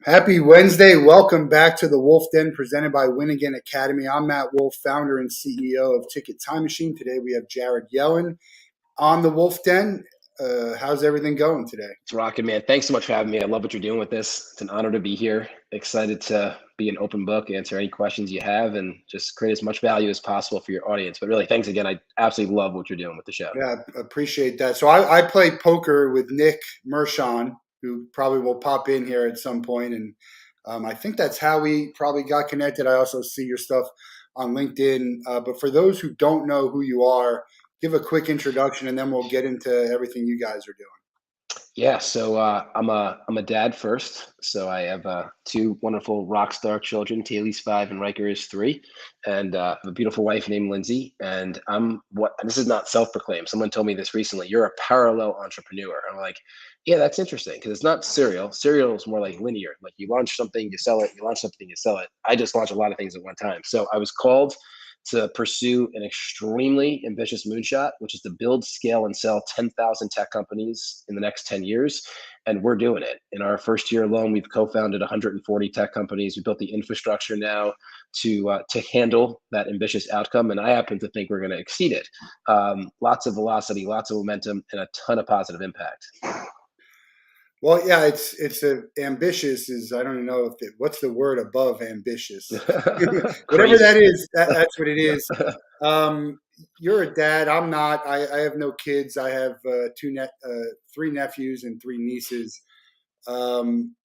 Happy Wednesday. Welcome back to the Wolff Den presented by Win Again Academy. I'm Matt Wolff, founder and CEO of Ticket Time Machine. Today we have Jared Yellin on the Wolff Den. How's everything going today? It's rocking, man. Thanks so much for having me. I love what you're doing with this. It's an honor to be here. Excited to be an open book, answer any questions you have, and just create as much value as possible for your audience. But really, thanks again. I absolutely love what you're doing with the show. Yeah, appreciate that. So I play poker with Nick Mershon, who probably will pop in here at some point, and I think that's how we probably got connected. I also see your stuff on LinkedIn. But for those who don't know who you are, give a quick introduction, and then we'll get into everything you guys are doing. Yeah, so I'm a dad first. So I have two wonderful rock star children. Taylor's 5 and Riker is 3, and I have a beautiful wife named Lindsay. And this is not self-proclaimed. Someone told me this recently. You're a parallel entrepreneur. I'm like, yeah, that's interesting because it's not serial. Serial is more like linear. Like you launch something, you sell it. You launch something, you sell it. I just launch a lot of things at one time. So I was called to pursue an extremely ambitious moonshot, which is to build, scale, and sell 10,000 tech companies in the next 10 years. And we're doing it. In our first year alone, we've co-founded 140 tech companies. We built the infrastructure now to handle that ambitious outcome. And I happen to think we're going to exceed it. Lots of velocity, lots of momentum, and a ton of positive impact. Well, yeah, it's a ambitious is I don't even know what's the word above ambitious. Whatever that is, that's what it is. You're a dad. I'm not. I have no kids. I have three nephews and three nieces. Um,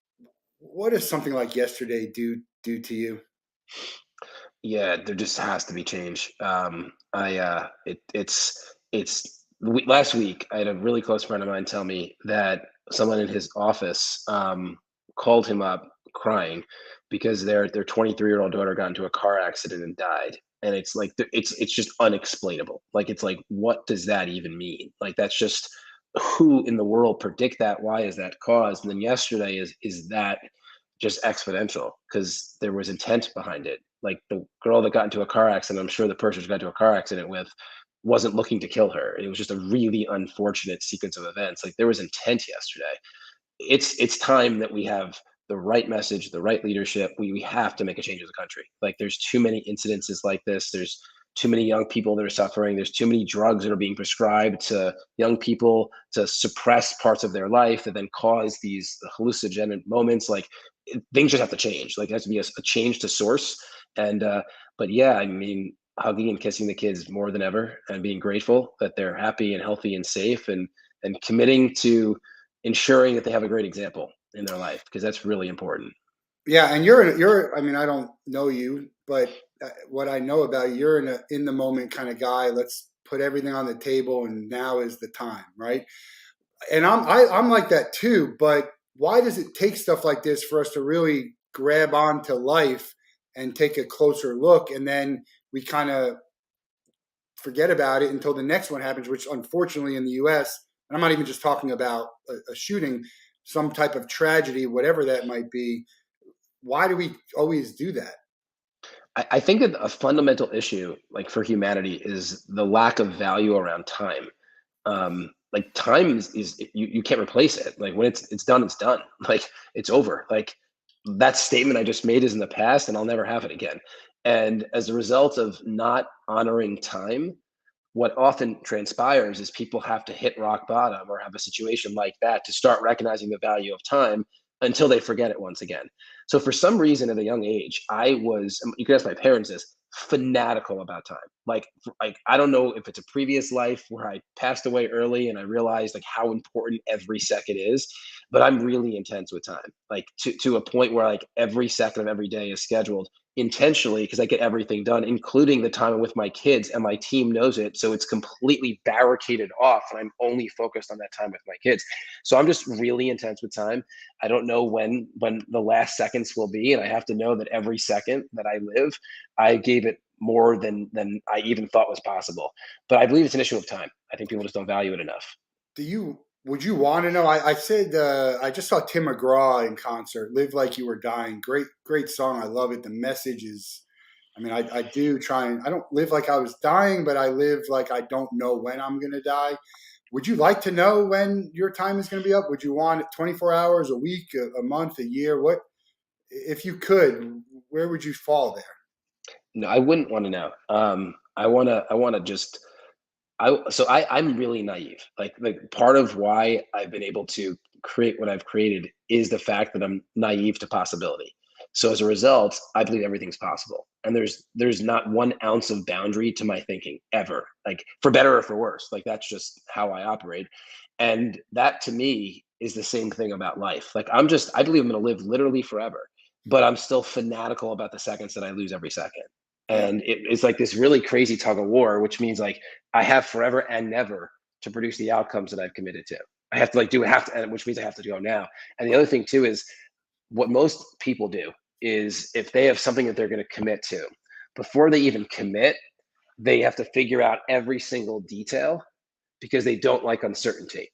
what does something like yesterday do to you? Yeah, there just has to be change. Last week I had a really close friend of mine tell me that someone in his office called him up crying because their 23-year-old daughter got into a car accident and died. And it's like it's just unexplainable. Like it's like what does that even mean? Like that's just who in the world predict that? Why is that caused? And then yesterday is that just exponential because there was intent behind it. Like the girl that got into a car accident, I'm sure the person she got into a car accident with wasn't looking to kill her. It was just a really unfortunate sequence of events. Like there was intent yesterday. It's time that we have the right message, the right leadership. We have to make a change as a country. Like there's too many incidences like this. There's too many young people that are suffering. There's too many drugs that are being prescribed to young people to suppress parts of their life that then cause these hallucinogenic moments. Like things just have to change. Like it has to be a change to source. And but yeah, I mean, hugging and kissing the kids more than ever, and being grateful that they're happy and healthy and safe, and committing to ensuring that they have a great example in their life because that's really important. Yeah, and you're. I mean, I don't know you, but what I know about you, you're in the moment kind of guy. Let's put everything on the table, and now is the time, right? And I'm like that too. But why does it take stuff like this for us to really grab onto life and take a closer look, and then we kind of forget about it until the next one happens? Which unfortunately in the U.S. and I'm not even just talking about a shooting, some type of tragedy, whatever that might be. Why do we always do that? I think that a fundamental issue, like for humanity, is the lack of value around time. Like time is you can't replace it. Like when it's done, it's done. Like it's over. Like that statement I just made is in the past, and I'll never have it again. And as a result of not honoring time, what often transpires is people have to hit rock bottom or have a situation like that to start recognizing the value of time until they forget it once again. So for some reason at a young age, you can ask my parents this, fanatical about time. Like I don't know if it's a previous life where I passed away early and I realized like how important every second is, but I'm really intense with time. Like to a point where like every second of every day is scheduled intentionally because I get everything done, including the time with my kids, and my team knows it. So it's completely barricaded off, and I'm only focused on that time with my kids. So I'm just really intense with time. I don't know when the last seconds will be, and I have to know that every second that I live, I gave it more than I even thought was possible. But I believe it's an issue of time. I think people just don't value it enough. Do you Would you want to know? I said I just saw Tim McGraw in concert. "Live Like You Were Dying." Great song. I love it. The message is. I mean, I do try and I don't live like I was dying, but I live like I don't know when I'm going to die. Would you like to know when your time is going to be up? Would you want it 24 hours, a week, a month, a year? If you could, where would you fall there? No, I wouldn't want to know. I want to just I'm really naive. Like part of why I've been able to create what I've created is the fact that I'm naive to possibility. So as a result, I believe everything's possible. And there's not 1 ounce of boundary to my thinking ever. Like for better or for worse. Like that's just how I operate. And that to me is the same thing about life. Like I believe I'm gonna live literally forever, but I'm still fanatical about the seconds that I lose every second. Yeah. And it's like this really crazy tug of war, which means like I have forever and never to produce the outcomes that I've committed to. I have to like do have to, and which means I have to go now. And the other thing too is what most people do is if they have something that they're going to commit to, before they even commit, they have to figure out every single detail because they don't like uncertainty.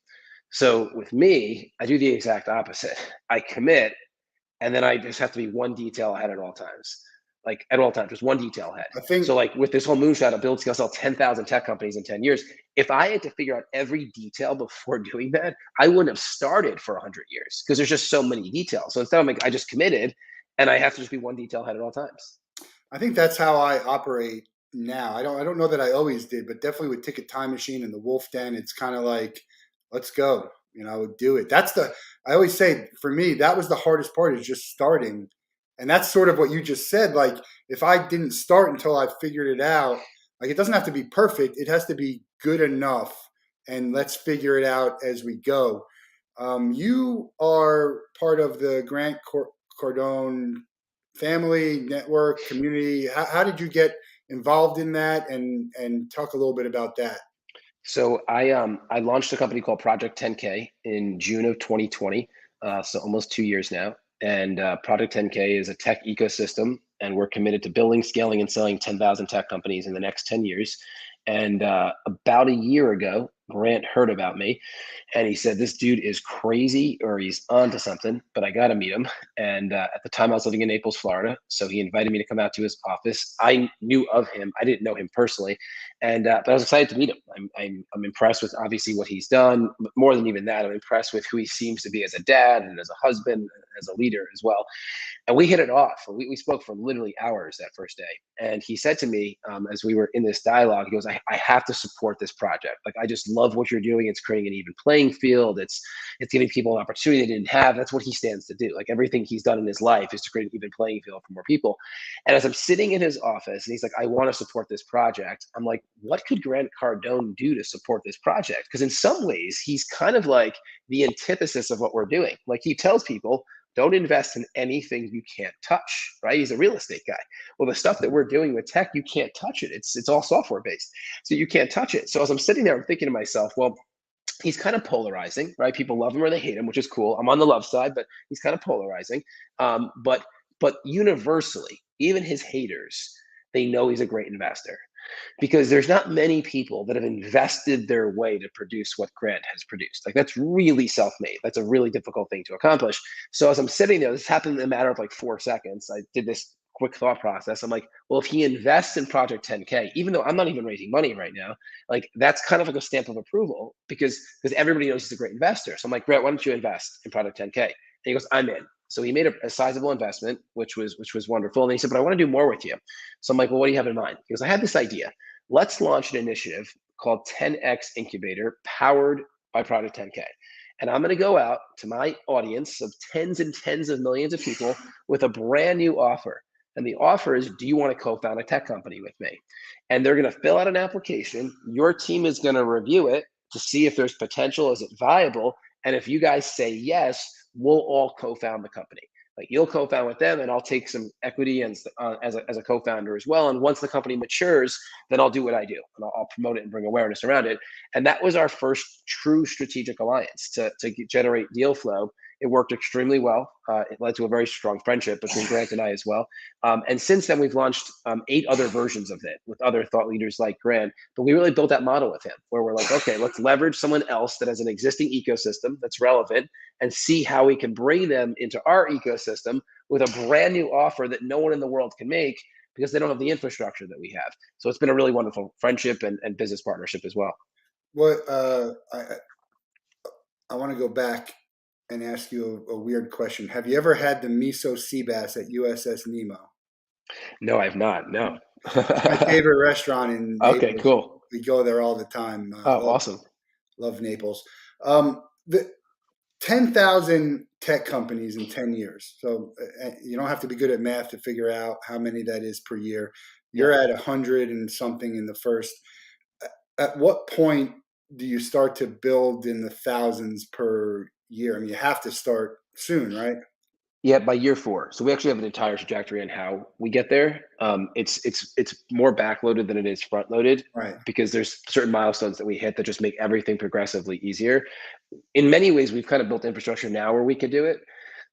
So with me, I do the exact opposite. I commit and then I just have to be one detail ahead at all times. Like at all times, just one detail ahead. I think So like with this whole moonshot of build scale sell 10,000 tech companies in 10 years, if I had to figure out every detail before doing that, I wouldn't have started for 100 years because there's just so many details. So instead I'm like, I just committed and I have to just be one detail ahead at all times. I think that's how I operate now. I don't know that I always did, but definitely with Ticket Time Machine and the Wolf Den, it's kind of like, let's go, do it. I always say for me, that was the hardest part is just starting. And that's sort of what you just said. Like, if I didn't start until I figured it out, like, it doesn't have to be perfect, it has to be good enough. And let's figure it out as we go. You are part of the Cardone family, network, community. How did you get involved in that? And talk a little bit about that. So I launched a company called Project 10K in June of 2020, so almost 2 years now. And Project 10K is a tech ecosystem, and we're committed to building, scaling, and selling 10,000 tech companies in the next 10 years. And about a year ago, Grant heard about me and he said, "This dude is crazy or he's onto something, but I got to meet him." And at the time, I was living in Naples, Florida. So he invited me to come out to his office. I knew of him, I didn't know him personally. And but I was excited to meet him. I'm impressed with obviously what he's done. But more than even that, I'm impressed with who he seems to be as a dad and as a husband, as a leader as well. And we hit it off. We spoke for literally hours that first day. And he said to me, as we were in this dialogue, he goes, I have to support this project. Like, I just love what you're doing. It's creating an even playing field. It's giving people an opportunity they didn't have. That's what he stands to do. Like, everything he's done in his life is to create an even playing field for more people. And as I'm sitting in his office and he's like, I want to support this project, I'm like, what could Grant Cardone do to support this project? Because in some ways, he's kind of like the antithesis of what we're doing. Like, he tells people, don't invest in anything you can't touch, right? He's a real estate guy. Well, the stuff that we're doing with tech, you can't touch it. It's all software based, so you can't touch it. So as I'm sitting there, I'm thinking to myself, well, he's kind of polarizing, right? People love him or they hate him, which is cool. I'm on the love side, but he's kind of polarizing. But universally, even his haters, they know he's a great investor because there's not many people that have invested their way to produce what Grant has produced. Like that's really self-made. That's a really difficult thing to accomplish. So as I'm sitting there, this happened in a matter of like 4 seconds. I did this quick thought process. I'm like, well, if he invests in Project 10K, even though I'm not even raising money right now, like that's kind of like a stamp of approval because everybody knows he's a great investor. So I'm like, Grant, why don't you invest in Project 10K? And he goes, I'm in. So he made a sizable investment, which was wonderful. And he said, but I want to do more with you. So I'm like, well, what do you have in mind? He goes, I had this idea. Let's launch an initiative called 10X Incubator powered by Project 10K. And I'm going to go out to my audience of tens and tens of millions of people with a brand new offer. And the offer is, do you want to co-found a tech company with me? And they're going to fill out an application. Your team is going to review it to see if there's potential, is it viable? And if you guys say yes, we'll all co-found the company. Like you'll co-found with them and I'll take some equity and as a co-founder as well. And once the company matures, then I'll do what I do and I'll promote it and bring awareness around it. And that was our first true strategic alliance to generate deal flow. It worked extremely well. It led to a very strong friendship between Grant and I as well. And since then, we've launched 8 other versions of it with other thought leaders like Grant. But we really built that model with him where we're like, okay, let's leverage someone else that has an existing ecosystem that's relevant and see how we can bring them into our ecosystem with a brand new offer that no one in the world can make because they don't have the infrastructure that we have. So it's been a really wonderful friendship and business partnership as well. What I want to go back. and ask you a weird question. Have you ever had the miso sea bass at USS Nemo? No, I've not. No. It's my favorite restaurant in Okay, Naples. cool. We go there all the time. Oh, awesome. Love Naples. The 10,000 tech companies in 10 years. So you don't have to be good at math to figure out how many that is per year. You're Yeah. at 100 and something in the first. At what point do you start to build in the thousands per year? I mean, you have to start soon, right? Yeah, by year 4. So we actually have an entire trajectory on how we get there. It's more backloaded than it is front loaded Right. because there's certain milestones that we hit that just make everything progressively easier. In many ways, we've kind of built infrastructure now where we could do it,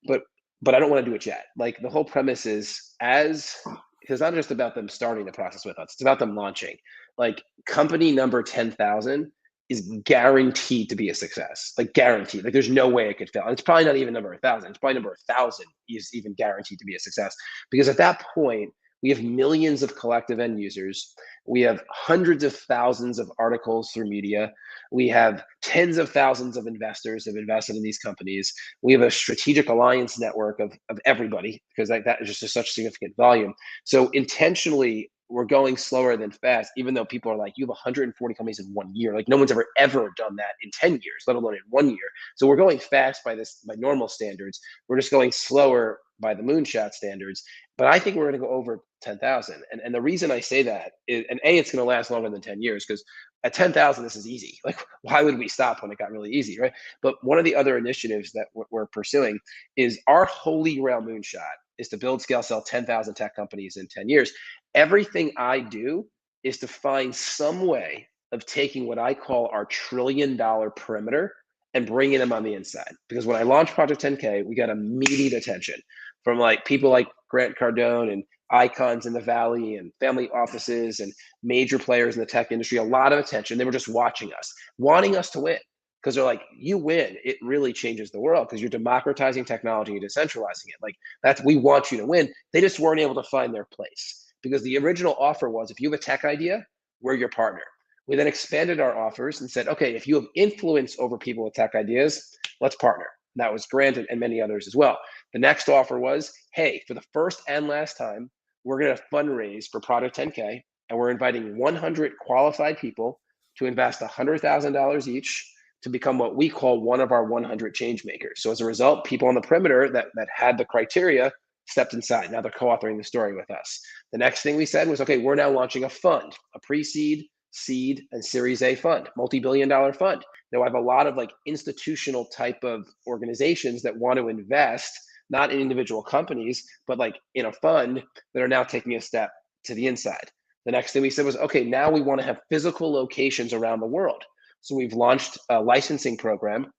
but I don't want to do it yet. Like the whole premise is as because it's not just about them starting the process with us; it's about them launching. Like company number 10,000 is guaranteed to be a success. Like guaranteed. Like there's no way it could fail. And it's probably not even number 1,000. It's probably number 1,000 is even guaranteed to be a success because at that point we have millions of collective end users. We have hundreds of thousands of articles through media. We have tens of thousands of investors have invested in these companies. We have a strategic alliance network of everybody because that is just such significant volume. So intentionally, we're going slower than fast, even though people are like, you have 140 companies in 1 year. Like no one's ever done that in 10 years, let alone in 1 year. So we're going fast by normal standards. We're just going slower by the moonshot standards. But I think we're going to go over 10,000. And the reason I say that is, and A, it's going to last longer than 10 years because at 10,000, this is easy. Like, why would we stop when it got really easy, right? But one of the other initiatives that we're pursuing is our holy grail moonshot is to build, scale, sell 10,000 tech companies in 10 years. Everything I do is to find some way of taking what I call our $1 trillion perimeter and bringing them on the inside. Because when I launched Project 10K, we got immediate attention from like people like Grant Cardone and icons in the Valley and family offices and major players in the tech industry, a lot of attention. They were just watching us, wanting us to win. Because they're like, you win, it really changes the world because you're democratizing technology and decentralizing it. Like we want you to win. They just weren't able to find their place because the original offer was if you have a tech idea, we're your partner. We then expanded our offers and said, okay, if you have influence over people with tech ideas, let's partner. That was Grant and many others as well. The next offer was, hey, for the first and last time, we're going to fundraise for Project 10K, and we're inviting 100 qualified people to invest $100,000 each to become what we call one of our 100 change makers. So as a result, people on the perimeter that had the criteria stepped inside. Now they're co-authoring the story with us. The next thing we said was, okay, we're now launching a fund, a pre-seed, seed, and Series A fund, multi-billion-dollar fund. Now I have a lot of like institutional type of organizations that want to invest not in individual companies, but like in a fund that are now taking a step to the inside. The next thing we said was, okay, now we want to have physical locations around the world. So we've launched a licensing program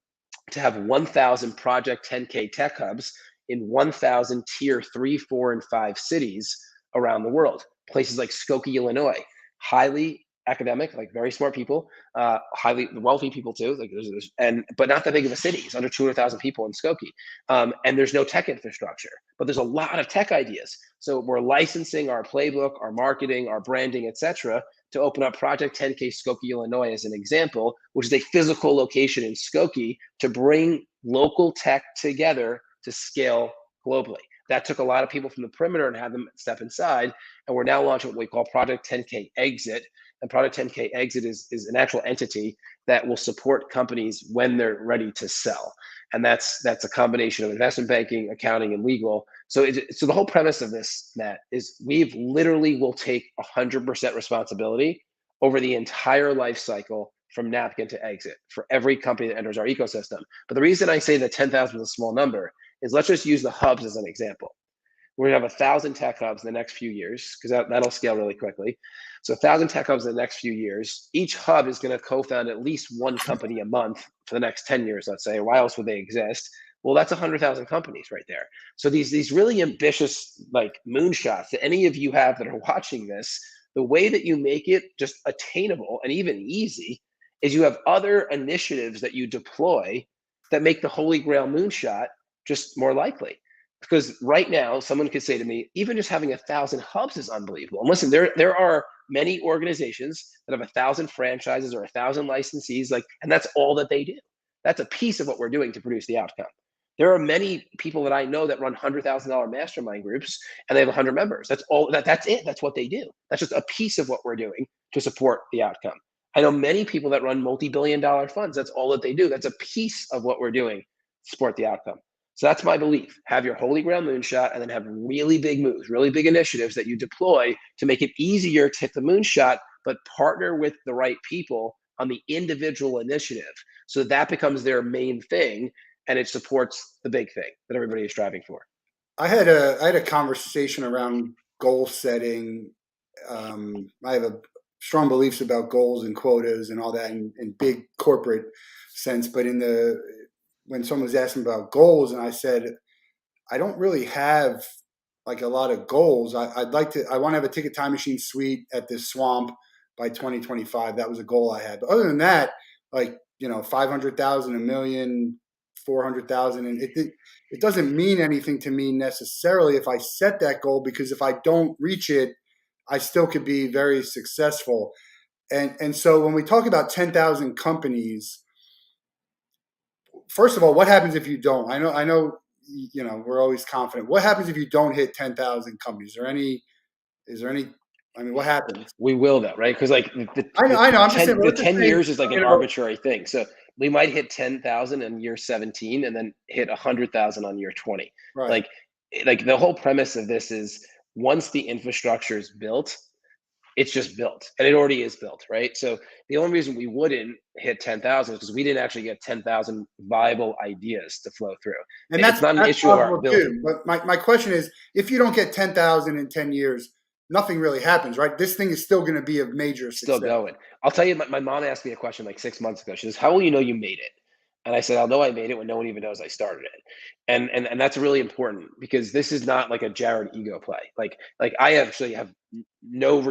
to have 1,000 Project 10K tech hubs in 1,000 tier 3, 4, and 5 cities around the world. Places like Skokie, Illinois, highly academic, like very smart people, highly wealthy people too. Like but not that big of a city. It's under 200,000 people in Skokie, and there's no tech infrastructure, but there's a lot of tech ideas. So we're licensing our playbook, our marketing, our branding, etc., to open up Project 10K Skokie, Illinois, as an example, which is a physical location in Skokie to bring local tech together to scale globally. That took a lot of people from the perimeter and had them step inside. And we're now launching what we call Project 10K Exit. And Project 10K Exit is an actual entity that will support companies when they're ready to sell. And that's a combination of investment banking, accounting, and legal. So the whole premise of this, Matt, is we've literally will take 100% responsibility over the entire life cycle from napkin to exit for every company that enters our ecosystem. But the reason I say that 10,000 is a small number is let's just use the hubs as an example. We're gonna have 1,000 tech hubs in the next few years because that'll scale really quickly. So 1,000 tech hubs in the next few years. Each hub is going to co-found at least one company a month for the next 10 years, let's say. Why else would they exist? Well, that's 100,000 companies right there. So these really ambitious like moonshots that any of you have that are watching this, the way that you make it just attainable and even easy is you have other initiatives that you deploy that make the holy grail moonshot just more likely. Because right now, someone could say to me, even just having 1,000 hubs is unbelievable. And listen, there are many organizations that have 1,000 franchises or 1,000 licensees, like, and that's all that they do. That's a piece of what we're doing to produce the outcome. There are many people that I know that run $100,000 mastermind groups, and they have 100 members. That's all. That's it. That's what they do. That's just a piece of what we're doing to support the outcome. I know many people that run multi-billion-dollar funds. That's all that they do. That's a piece of what we're doing to support the outcome. So that's my belief. Have your holy grail moonshot, and then have really big moves, really big initiatives that you deploy to make it easier to hit the moonshot, but partner with the right people on the individual initiative. So that becomes their main thing, and it supports the big thing that everybody is striving for. I had a conversation around goal setting. I have a strong beliefs about goals and quotas and all that in big corporate sense, but in the when someone was asking about goals, and I said I don't really have like a lot of goals. I want to have a ticket time machine suite at this swamp by 2025. That was a goal I had. But other than that, like, 500,000, a million, 400,000, and it doesn't mean anything to me necessarily if I set that goal, because if I don't reach it, I still could be very successful. And so when we talk about 10,000 companies, first of all, what happens if you don't? I know, we're always confident. What happens if you don't hit 10,000 companies? Is there any, I mean, what happens? We will though, right? Because like I know. I'm just saying, but the let's just 10 say, years is like an arbitrary thing. So we might hit 10,000 in year 17 and then hit 100,000 on year 20. right. Like the whole premise of this is once the infrastructure is built, it's just built, and it already is built, right? So the only reason we wouldn't hit 10,000 is because we didn't actually get 10,000 viable ideas to flow through. And It's not an that's issue of our possible ability. too. But my question is, if you don't get 10,000 in 10 years, nothing really happens, right? This thing is still going to be a major Still success. going. I'll tell you, my mom asked me a question like 6 months ago. She says, "How will you know you made it?" And I said, "I'll know I made it when no one even knows I started it." And that's really important because this is not like a Jared ego play. Like I actually have no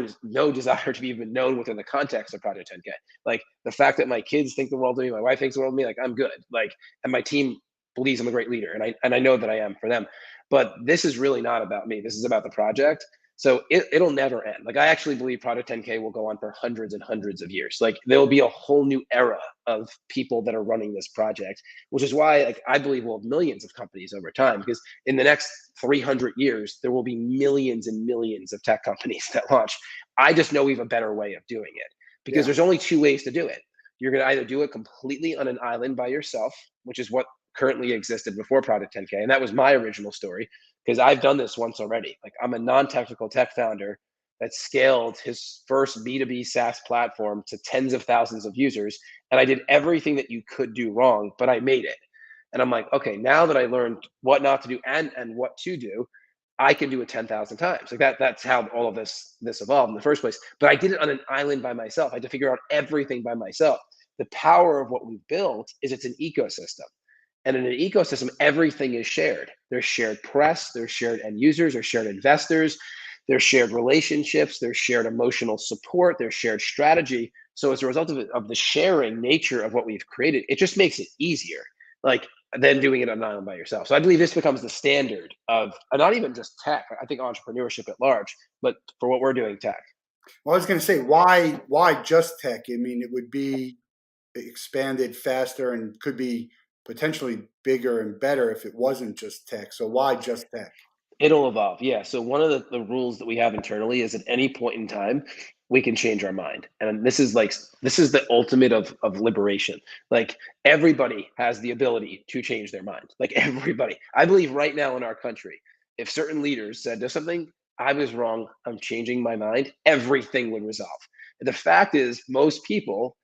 desire to be even known within the context of Project 10K. Like the fact that my kids think the world of me, my wife thinks the world of me, like I'm good. Like, and my team believes I'm a great leader, and I know that I am for them. But this is really not about me. This is about the project, so it'll never end. Like I actually believe Product 10K will go on for hundreds and hundreds of years. Like there will be a whole new era of people that are running this project, which is why like I believe we'll have millions of companies over time. Because in the next 300 years, there will be millions and millions of tech companies that launch. I just know we have a better way of doing it because Yeah. there's only two ways to do it. You're going to either do it completely on an island by yourself, which is what currently existed before Product 10K, and that was my original story because I've done this once already. Like I'm a non-technical tech founder that scaled his first B2B SaaS platform to tens of thousands of users. And I did everything that you could do wrong, but I made it. And I'm like, okay, now that I learned what not to do and what to do, I can do it 10,000 times. Like that's how all of this evolved in the first place. But I did it on an island by myself. I had to figure out everything by myself. The power of what we've built is it's an ecosystem. And in an ecosystem, everything is shared. There's shared press, there's shared end users, there's shared investors, there's shared relationships, there's shared emotional support, there's shared strategy. So as a result of the sharing nature of what we've created, it just makes it easier, like than doing it on an island by yourself. So I believe this becomes the standard of not even just tech. I think entrepreneurship at large, but for what we're doing, tech. Well, I was going to say, why just tech? I mean, it would be expanded faster and could be potentially bigger and better if it wasn't just tech. So why just tech? It'll evolve. Yeah. So one of the rules that we have internally is at any point in time, we can change our mind. And this is the ultimate of liberation. Like everybody has the ability to change their mind. Like everybody. I believe right now in our country, if certain leaders said to something, I was wrong, I'm changing my mind, everything would resolve. The fact is, most people,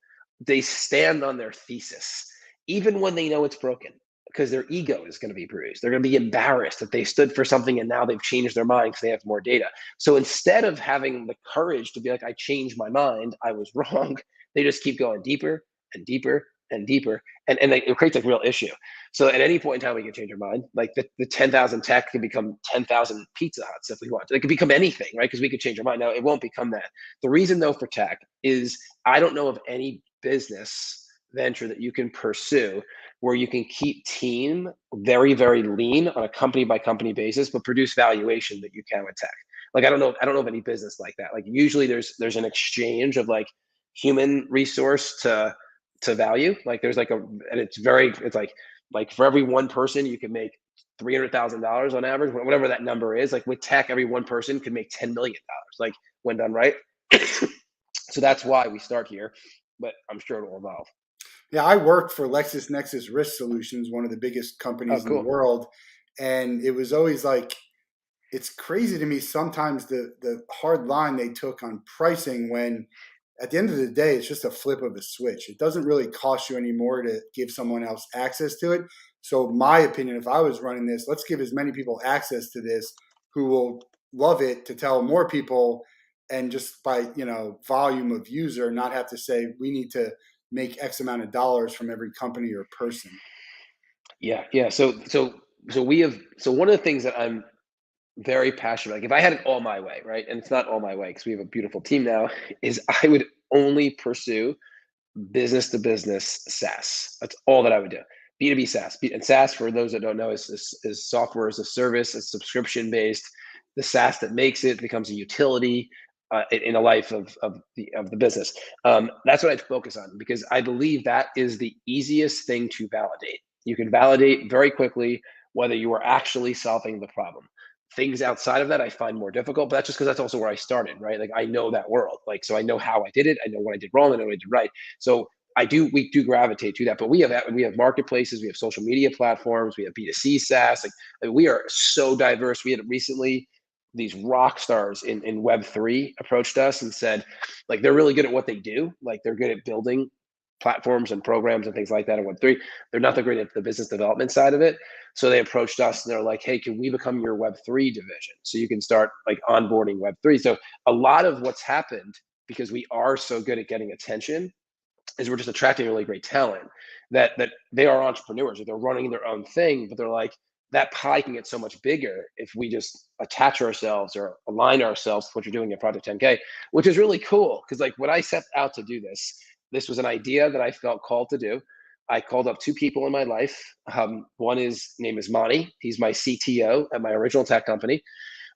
they stand on their thesis, even when they know it's broken because their ego is going to be bruised. They're going to be embarrassed that they stood for something and now they've changed their mind because they have more data. So instead of having the courage to be like, I changed my mind, I was wrong, they just keep going deeper and deeper and deeper. And it creates a real issue. So at any point in time, we can change our mind. Like the 10,000 tech can become 10,000 Pizza Huts if we want. It could become anything, right? Because we could change our mind. Now, it won't become that. The reason, though, for tech is I don't know of any business venture that you can pursue where you can keep team very, very lean on a company by company basis, but produce valuation that you can with tech. Like I don't know of any business like that. Like usually there's an exchange of like human resource to value. Like there's like and it's like Like for every one person, you can make $300,000 on average, whatever that number is. Like with tech, every one person could make $10 million, like when done right. So that's why we start here, but I'm sure it will evolve. Yeah, I worked for LexisNexis Risk Solutions, one of the biggest Oh, companies in the cool. world, and it was always like it's crazy to me sometimes the hard line they took on pricing when at the end of the day it's just a flip of a switch. It doesn't really cost you anymore to give someone else access to it. So my opinion, if I was running this, let's give as many people access to this who will love it to tell more people, and just by volume of user, not have to say we need to make X amount of dollars from every company or person. Yeah, yeah. So we have. So one of the things that I'm very passionate. Like if I had it all my way, right? And it's not all my way because we have a beautiful team now. Is I would only pursue business to business SaaS. That's all that I would do. B2B SaaS. And SaaS, for those that don't know, is software as a service. It's subscription based. The SaaS that makes it becomes a utility in a life of the business. That's what I'd focus on because I believe that is the easiest thing to validate. You can validate very quickly whether you are actually solving the problem. Things outside of that I find more difficult, but that's just because that's also where I started, right? Like I know that world, like so I know how I did it, I know what I did wrong, I know what I did right. So we do gravitate to that, but we have marketplaces, we have social media platforms, we have B2C SaaS. Like we are so diverse. We had recently these rock stars in Web3 approached us and said, like they're really good at what they do, like they're good at building platforms and programs and things like that in Web3. They're not that great at the business development side of it. So they approached us and they're like, hey, can we become your Web3 division? So you can start like onboarding Web3. So a lot of what's happened because we are so good at getting attention is we're just attracting really great talent that they are entrepreneurs or they're running their own thing, but they're like that pie can get so much bigger if we just attach ourselves or align ourselves to what you're doing at Project 10K, which is really cool because like when I set out to do this was an idea that I felt called to do. I called up two people in my life. One is name is Monty. He's my CTO at my original tech company.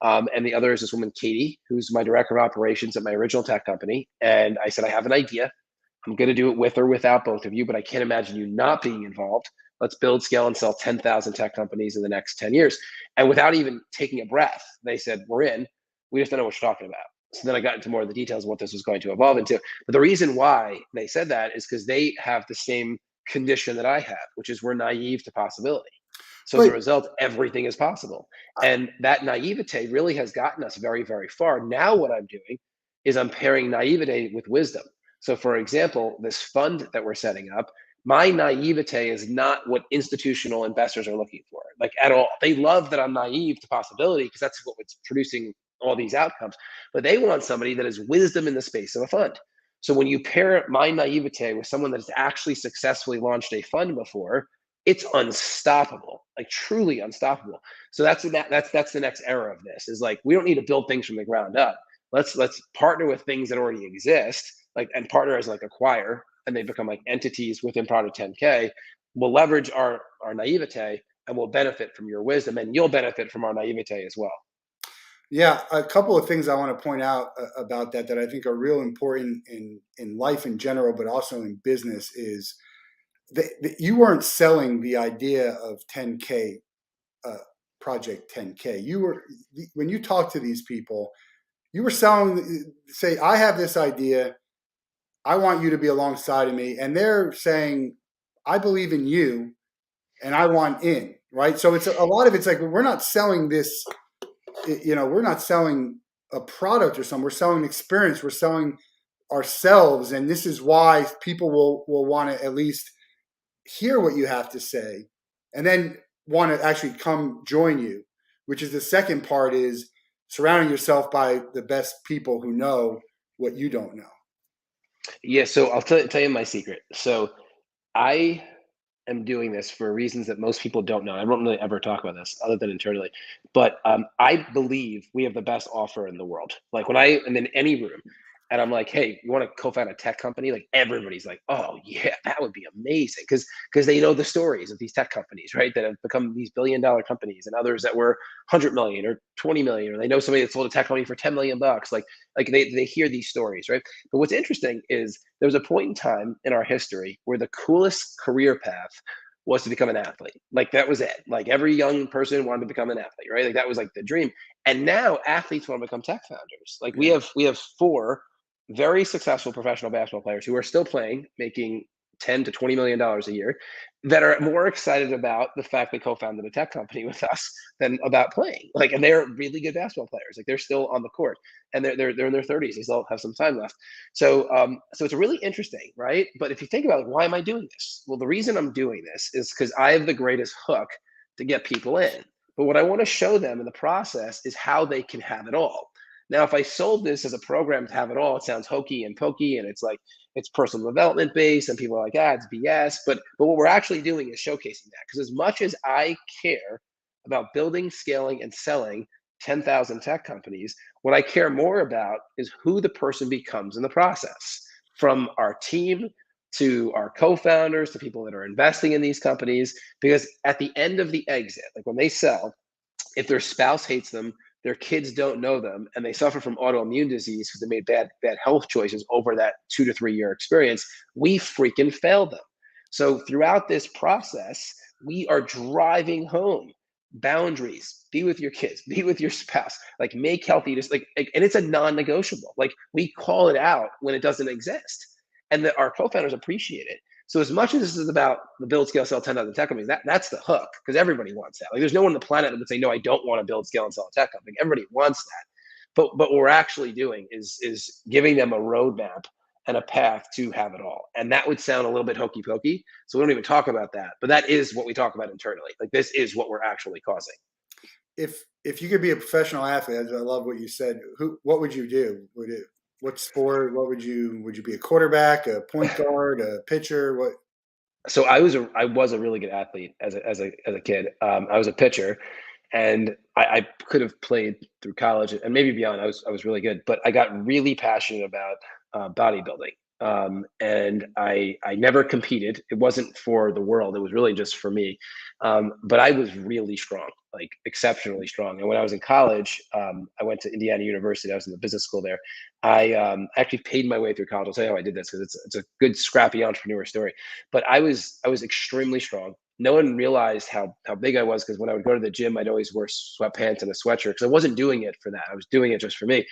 And the other is this woman, Katie, who's my director of operations at my original tech company. And I said, I have an idea. I'm going to do it with or without both of you, but I can't imagine you not being involved. Let's build, scale, and sell 10,000 tech companies in the next 10 years. And without even taking a breath, they said, we're in. We just don't know what you're talking about. So then I got into more of the details of what this was going to evolve into. But the reason why they said that is because they have the same condition that I have, which is we're naive to possibility. So as a But result, everything is possible. And that naivete really has gotten us very, very far. Now, what I'm doing is I'm pairing naivete with wisdom. So, for example, this fund that we're setting up, my naivete is not what institutional investors are looking for, like at all. They love that I'm naive to possibility because that's what's producing all these outcomes. But they want somebody that has wisdom in the space of a fund. So when you pair my naivete with someone that has actually successfully launched a fund before, it's unstoppable, like truly unstoppable. So that's the next era of this. Is like we don't need to build things from the ground up. Let's partner with things that already exist, like and partner as like acquire, and they become like entities within Product 10K. We'll leverage our naivete, and we'll benefit from your wisdom, and you'll benefit from our naivete as well. yeah, a couple of things I want to point out about that I think are real important in life in general, but also in business is that you weren't selling the idea of 10K, uh, Project 10K. You were when you talk to these people, you were selling. Say, I have this idea. I want you to be alongside of me, and they're saying, I believe in you, and I want in. Right. So it's a lot of it's like we're not selling this. We're not selling a product or something. We're selling an experience. We're selling ourselves, and this is why people will want to at least hear what you have to say, and then want to actually come join you. Which is the second part is surrounding yourself by the best people who know what you don't know. Yeah. So I'll tell you my secret. So I am doing this for reasons that most people don't know. I don't really ever talk about this other than internally, but I believe we have the best offer in the world. Like when I am in any room and I'm like, hey, you want to co-found a tech company? Like everybody's like, oh yeah, that would be amazing. Because they know the stories of these tech companies, right? That have become these billion-dollar companies and others that were 100 million or 20 million, or they know somebody that sold a tech company for 10 million bucks. Like they hear these stories, right? But what's interesting is there was a point in time in our history where the coolest career path was to become an athlete. Like that was it. Like every young person wanted to become an athlete, right? Like that was like the dream. And now athletes want to become tech founders. Like we Yeah. have four very successful professional basketball players who are still playing, making 10 to 20 million dollars a year, that are more excited about the fact they co-founded a tech company with us than about playing. Like, and they're really good basketball players. Like they're still on the court, and they're in their 30s. They still have some time left. So it's really interesting, right? But if you think about it, why am I doing this? Well, the reason I'm doing this is because I have the greatest hook to get people in. But what I want to show them in the process is how they can have it all. Now, if I sold this as a program to have it all, it sounds hokey and pokey, and it's like it's personal development based, and people are like, it's BS. But what we're actually doing is showcasing that, because as much as I care about building, scaling, and selling 10,000 tech companies, what I care more about is who the person becomes in the process, from our team to our co-founders to people that are investing in these companies. Because at the end of the exit, like when they sell, if their spouse hates them, their kids don't know them, and they suffer from autoimmune disease because they made bad health choices over that 2 to 3 year experience, we freaking failed them. So throughout this process, we are driving home boundaries. Be with your kids, be with your spouse, like make healthy, just and it's a non-negotiable. Like we call it out when it doesn't exist, and that our co-founders appreciate it. So as much as this is about the build, scale, sell 10,000 tech companies, that's the hook, because everybody wants that. Like there's no one on the planet that would say, no, I don't want to build, scale, and sell a tech company. Everybody wants that. But what we're actually doing is giving them a roadmap and a path to have it all. And that would sound a little bit hokey pokey. So we don't even talk about that. But that is what we talk about internally. Like this is what we're actually causing. If you could be a professional athlete, I love what you said. What would you do? What sport? Would you be a quarterback, a point guard, a pitcher? What? So I was a really good athlete as a kid. I was a pitcher, and I could have played through college and maybe beyond. I was really good, but I got really passionate about bodybuilding. And I never competed. It wasn't for the world. It was really just for me. But I was really strong, like exceptionally strong. And when I was in college, I went to Indiana University. I was in the business school there. I actually paid my way through college. I'll tell you how I did this, because it's a good scrappy entrepreneur story. But I was extremely strong. No one realized how big I was, because when I would go to the gym, I'd always wear sweatpants and a sweatshirt, because I wasn't doing it for that. I was doing it just for me.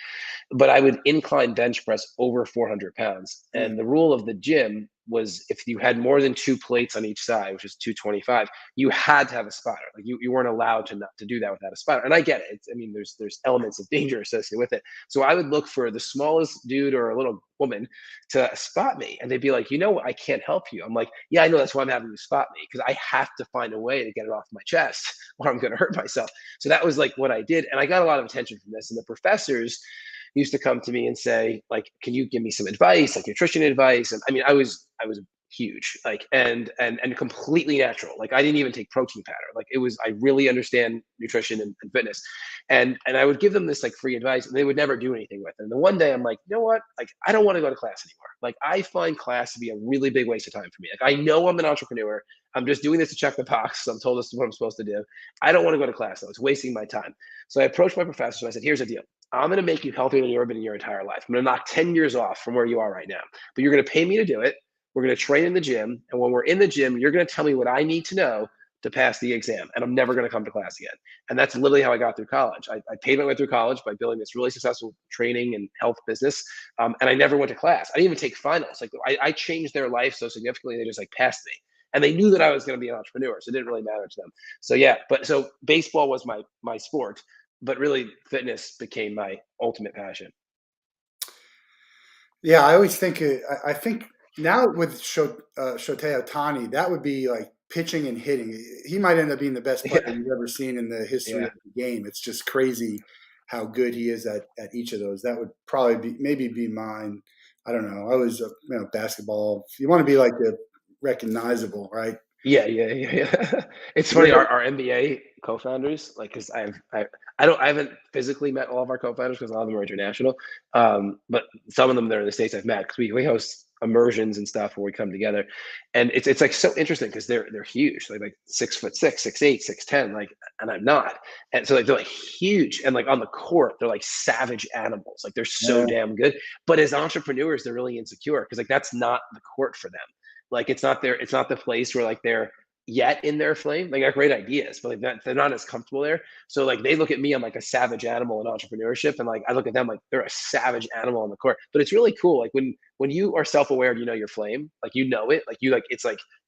But I would incline bench press over 400 pounds. Mm. And the rule of the gym was, if you had more than two plates on each side, which is 225, you had to have a spotter. Like you weren't allowed to not to do that without a spotter. And I get it. I mean, there's elements of danger associated with it. So I would look for the smallest dude or a little woman to spot me. And they'd be like, I can't help you. I'm like, yeah, I know, that's why I'm having you spot me, because I have to find a way to get it off my chest or I'm going to hurt myself. So that was like what I did. And I got a lot of attention from this. And the professors used to come to me and say, like, can you give me some advice, like nutrition advice? And I mean, I was huge, like, and completely natural. Like I didn't even take protein powder. Like it was, I really understand nutrition and fitness. And I would give them this like free advice, and they would never do anything with it. And then one day I'm like, you know what? Like I don't want to go to class anymore. Like I find class to be a really big waste of time for me. Like I know I'm an entrepreneur. I'm just doing this to check the box. So I'm told this is what I'm supposed to do. I don't want to go to class though. It's wasting my time. So I approached my professor and I said, here's the deal. I'm going to make you healthier than you've ever been in your entire life. I'm going to knock 10 years off from where you are right now, but you're going to pay me to do it. We're going to train in the gym. And when we're in the gym, you're going to tell me what I need to know to pass the exam. And I'm never going to come to class again. And that's literally how I got through college. I paid my way through college by building this really successful training and health business. And I never went to class. I didn't even take finals. Like I changed their life so significantly, they just like passed me. And they knew that I was going to be an entrepreneur. So it didn't really matter to them. So yeah, but so baseball was my sport, but really fitness became my ultimate passion. Yeah, I always think. I think now with Shohei Ohtani, that would be like pitching and hitting. He might end up being the best player Yeah. you've ever seen in the history Yeah. of the game. It's just crazy how good he is at each of those. That would probably be mine. I don't know. I was basketball. If you want to be like the recognizable, right? Yeah. It's funny, Yeah. our NBA co-founders, like, because I haven't physically met all of our co-founders, because a lot of them are international. But some of them that are in the States I've met, because we host immersions and stuff where we come together. And it's like so interesting, because they're huge, like 6'6", 6'8", 6'10", like, and I'm not. And so like they're like huge, and like on the court, they're like savage animals. Like they're so Yeah. damn good. But as entrepreneurs, they're really insecure, because like that's not the court for them. Like it's not the place where like they're yet in their flame. They got great ideas, but like they're not as comfortable there. So like they look at me, I'm like a savage animal in entrepreneurship, and like I look at them like they're a savage animal on the court. But it's really cool. Like when you are self-aware, and you know your flame, like you know it, like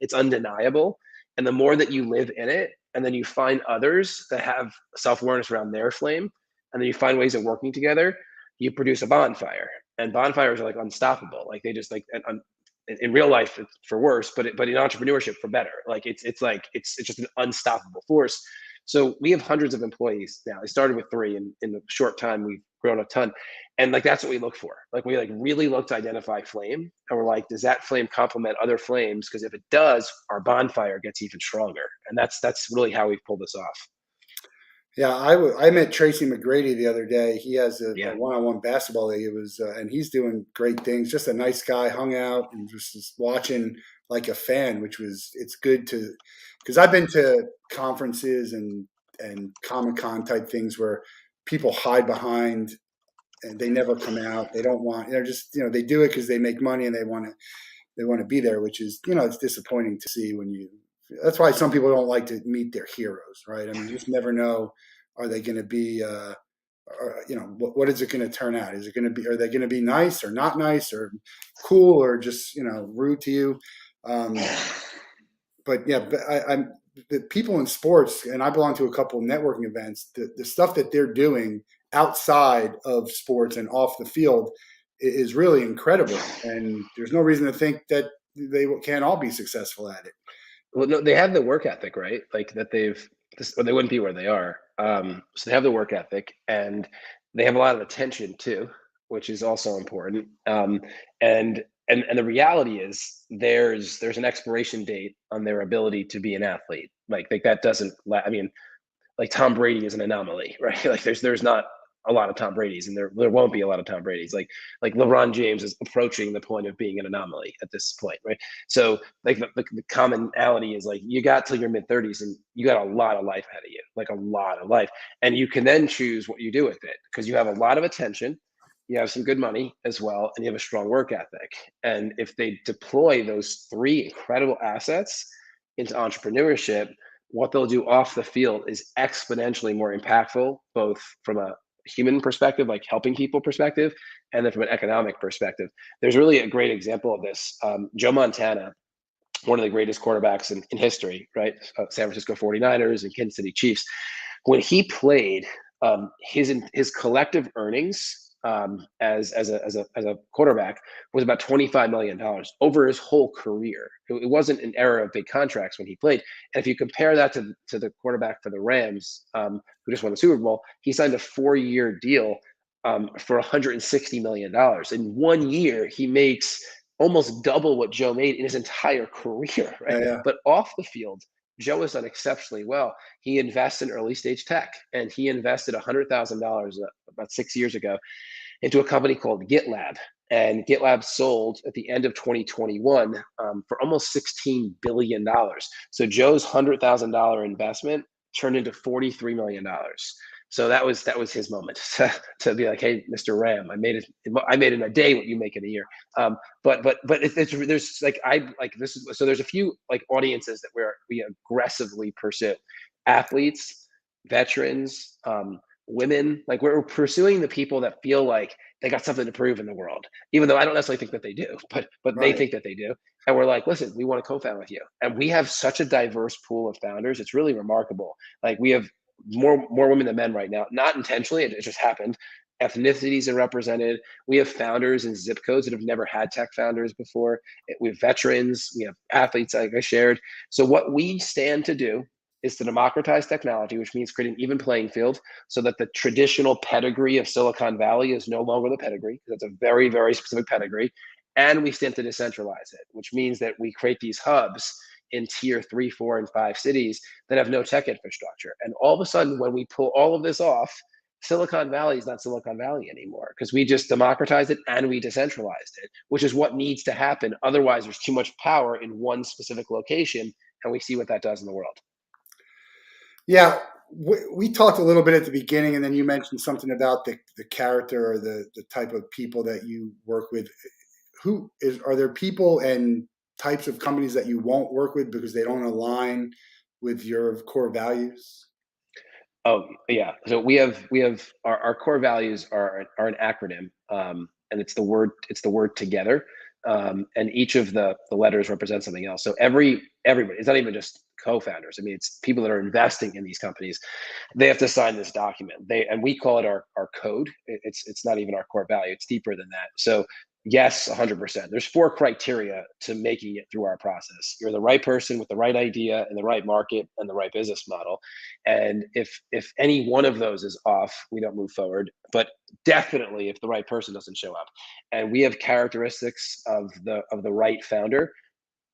it's undeniable. And the more that you live in it, and then you find others that have self-awareness around their flame, and then you find ways of working together, you produce a bonfire. And bonfires are like unstoppable. Like they just like in real life it's for worse, but in entrepreneurship for better. Like it's just an unstoppable force. So we have hundreds of employees now. I started with three, and in the short time we've grown a ton. And like that's what we look for. Like we like really look to identify flame, and we're like, does that flame complement other flames? Because if it does, our bonfire gets even stronger. And that's really how we've pulled this off. Yeah, I met Tracy McGrady the other day. He has a Yeah. one-on-one basketball league. It was, and he's doing great things. Just a nice guy, hung out and just watching like a fan, which was it's good to because I've been to conferences and Comic Con type things where people hide behind and they never come out. They don't want. They're just they do it because they make money and they want to be there, which is it's disappointing to see when you. That's why some people don't like to meet their heroes, right? I mean, you just never know. Are they going to be? What is it going to turn out? Is it going to be? Are they going to be nice or not nice or cool or just rude to you? Um, but yeah, but I'm the people in sports, and I belong to a couple of networking events. The stuff that they're doing outside of sports and off the field is really incredible, and there's no reason to think that they can't all be successful at it. Well, no, they have the work ethic, right? Like that or they wouldn't be where they are. So they have the work ethic, and they have a lot of attention too, which is also important. And the reality is, there's an expiration date on their ability to be an athlete. Like that doesn't. I mean, like Tom Brady is an anomaly, right? Like there's not a lot of Tom Brady's, and there won't be a lot of Tom Brady's. Like LeBron James is approaching the point of being an anomaly at this point, right? So like the commonality is like you got till your mid 30s, and you got a lot of life ahead of you, like a lot of life, and you can then choose what you do with it because you have a lot of attention. You have some good money as well, and you have a strong work ethic. And if they deploy those three incredible assets into entrepreneurship, what they'll do off the field is exponentially more impactful, both from a human perspective, like helping people perspective, and then from an economic perspective. There's really a great example of this. Joe Montana, one of the greatest quarterbacks in history, right? San Francisco 49ers and Kansas City Chiefs. When he played, his collective earnings as a quarterback was about $25 million over his whole career. It wasn't an era of big contracts when he played. And if you compare that to the quarterback for the Rams, who just won the Super Bowl, he signed a 4-year deal for $160 million. In 1 year, he makes almost double what Joe made in his entire career, right? Yeah, yeah, But off the field, Joe has done exceptionally well. He invests in early stage tech, and he invested $100,000 about 6 years ago into a company called GitLab. And GitLab sold at the end of 2021 for almost $16 billion. So Joe's $100,000 investment turned into $43 million. So that was his moment to be like, hey, Mr. Ram, I made it. I made in a day what you make in a year. But there's like I like this is so there's a few like audiences that we aggressively pursue: athletes, veterans, women. Like we're pursuing the people that feel like they got something to prove in the world, even though I don't necessarily think that they do, but they right. think that they do. And we're like, listen, we want to co-found with you. And we have such a diverse pool of founders. It's really remarkable. Like we have more women than men right now, not intentionally. It just happened. Ethnicities are represented. We have founders in zip codes that have never had tech founders before. We have veterans. We have athletes, like I shared. So what we stand to do is to democratize technology, which means creating an even playing field so that the traditional pedigree of Silicon Valley is no longer the pedigree. That's a very, very specific pedigree. And we stand to decentralize it, which means that we create these hubs in tier 3, 4, and 5 cities that have no tech infrastructure. And all of a sudden, when we pull all of this off, Silicon Valley is not Silicon Valley anymore because we just democratized it and we decentralized it, which is what needs to happen. Otherwise, there's too much power in one specific location, and we see what that does in the world. Yeah, we talked a little bit at the beginning, and then you mentioned something about the character or the type of people that you work with. Who is? Are there people and types of companies that you won't work with because they don't align with your core values? Oh yeah. So we have our core values are an acronym, and it's the word together, and each of the letters represent something else. So everybody, it's not even just co-founders. I mean, it's people that are investing in these companies. They have to sign this document. And we call it our code. It's not even our core value. It's deeper than that. So yes, 100%. There's 4 criteria to making it through our process. You're the right person with the right idea and the right market and the right business model. And if any one of those is off, we don't move forward. But definitely if the right person doesn't show up. And we have characteristics of the right founder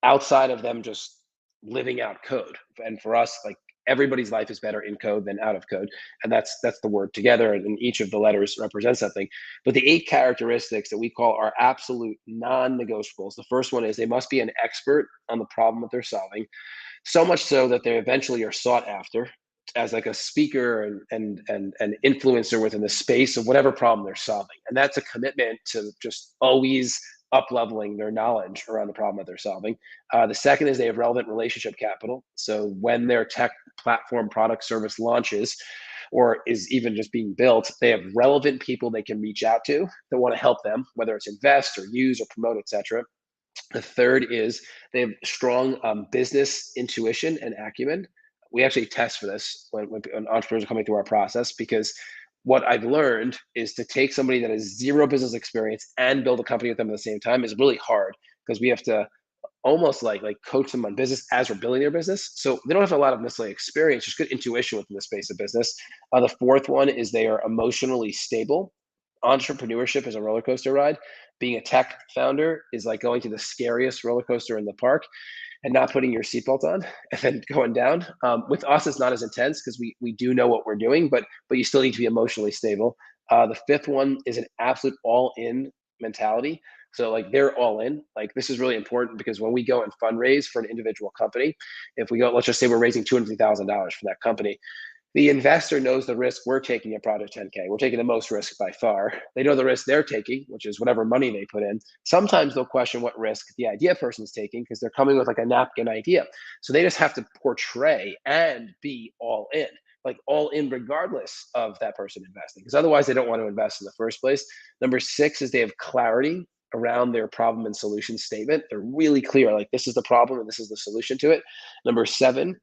outside of them just living out code. And for us, like, everybody's life is better in code than out of code, and that's the word together, and each of the letters represents something. But the 8 characteristics that we call our absolute non-negotiables, the first one is they must be an expert on the problem that they're solving, so much so that they eventually are sought after as like a speaker and influencer within the space of whatever problem they're solving. And that's a commitment to just always up leveling their knowledge around the problem that they're solving. The second is they have relevant relationship capital. So when their tech platform, product, service launches or is even just being built, they have relevant people they can reach out to that want to help them, whether it's invest or use or promote, etc. The third is they have strong business intuition and acumen. We actually test for this when entrepreneurs are coming through our process, because what I've learned is to take somebody that has zero business experience and build a company with them at the same time is really hard, because we have to almost like coach them on business as we're building their business. So they don't have a lot of necessarily experience, just good intuition within the space of business. The fourth one is they are emotionally stable. Entrepreneurship is a roller coaster ride. Being a tech founder is like going to the scariest roller coaster in the park and not putting your seatbelt on and then going down. With us, it's not as intense because we do know what we're doing, but you still need to be emotionally stable. The fifth one is an absolute all in mentality. So like they're all in. Like this is really important because when we go and fundraise for an individual company, if we go, let's just say we're raising $250,000 for that company, the investor knows the risk we're taking at Project 10K. We're taking the most risk by far. They know the risk they're taking, which is whatever money they put in. Sometimes they'll question what risk the idea person's taking because they're coming with like a napkin idea. So they just have to portray and be all in regardless of that person investing, because otherwise they don't want to invest in the first place. Number 6 is they have clarity around their problem and solution statement. They're really clear, like this is the problem and this is the solution to it. Number 7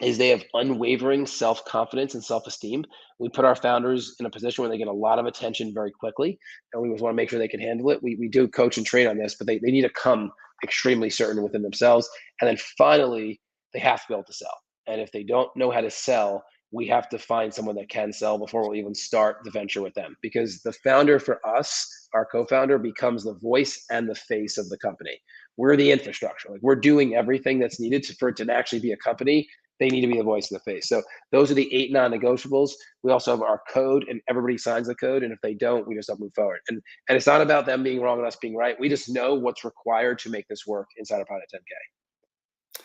is they have unwavering self-confidence and self-esteem. We put our founders in a position where they get a lot of attention very quickly, and we always want to make sure they can handle it. We do coach and train on this, but they need to come extremely certain within themselves. And then finally, they have to be able to sell. And if they don't know how to sell, we have to find someone that can sell before we'll even start the venture with them. Because the founder for us, our co-founder, becomes the voice and the face of the company. We're the infrastructure. Like we're doing everything that's needed for it to actually be a company. They need to be the voice of the face. So those are the 8 non-negotiables. We also have our code, and everybody signs the code. And if they don't, we just don't move forward. And it's not about them being wrong and us being right. We just know what's required to make this work inside of Project 10K.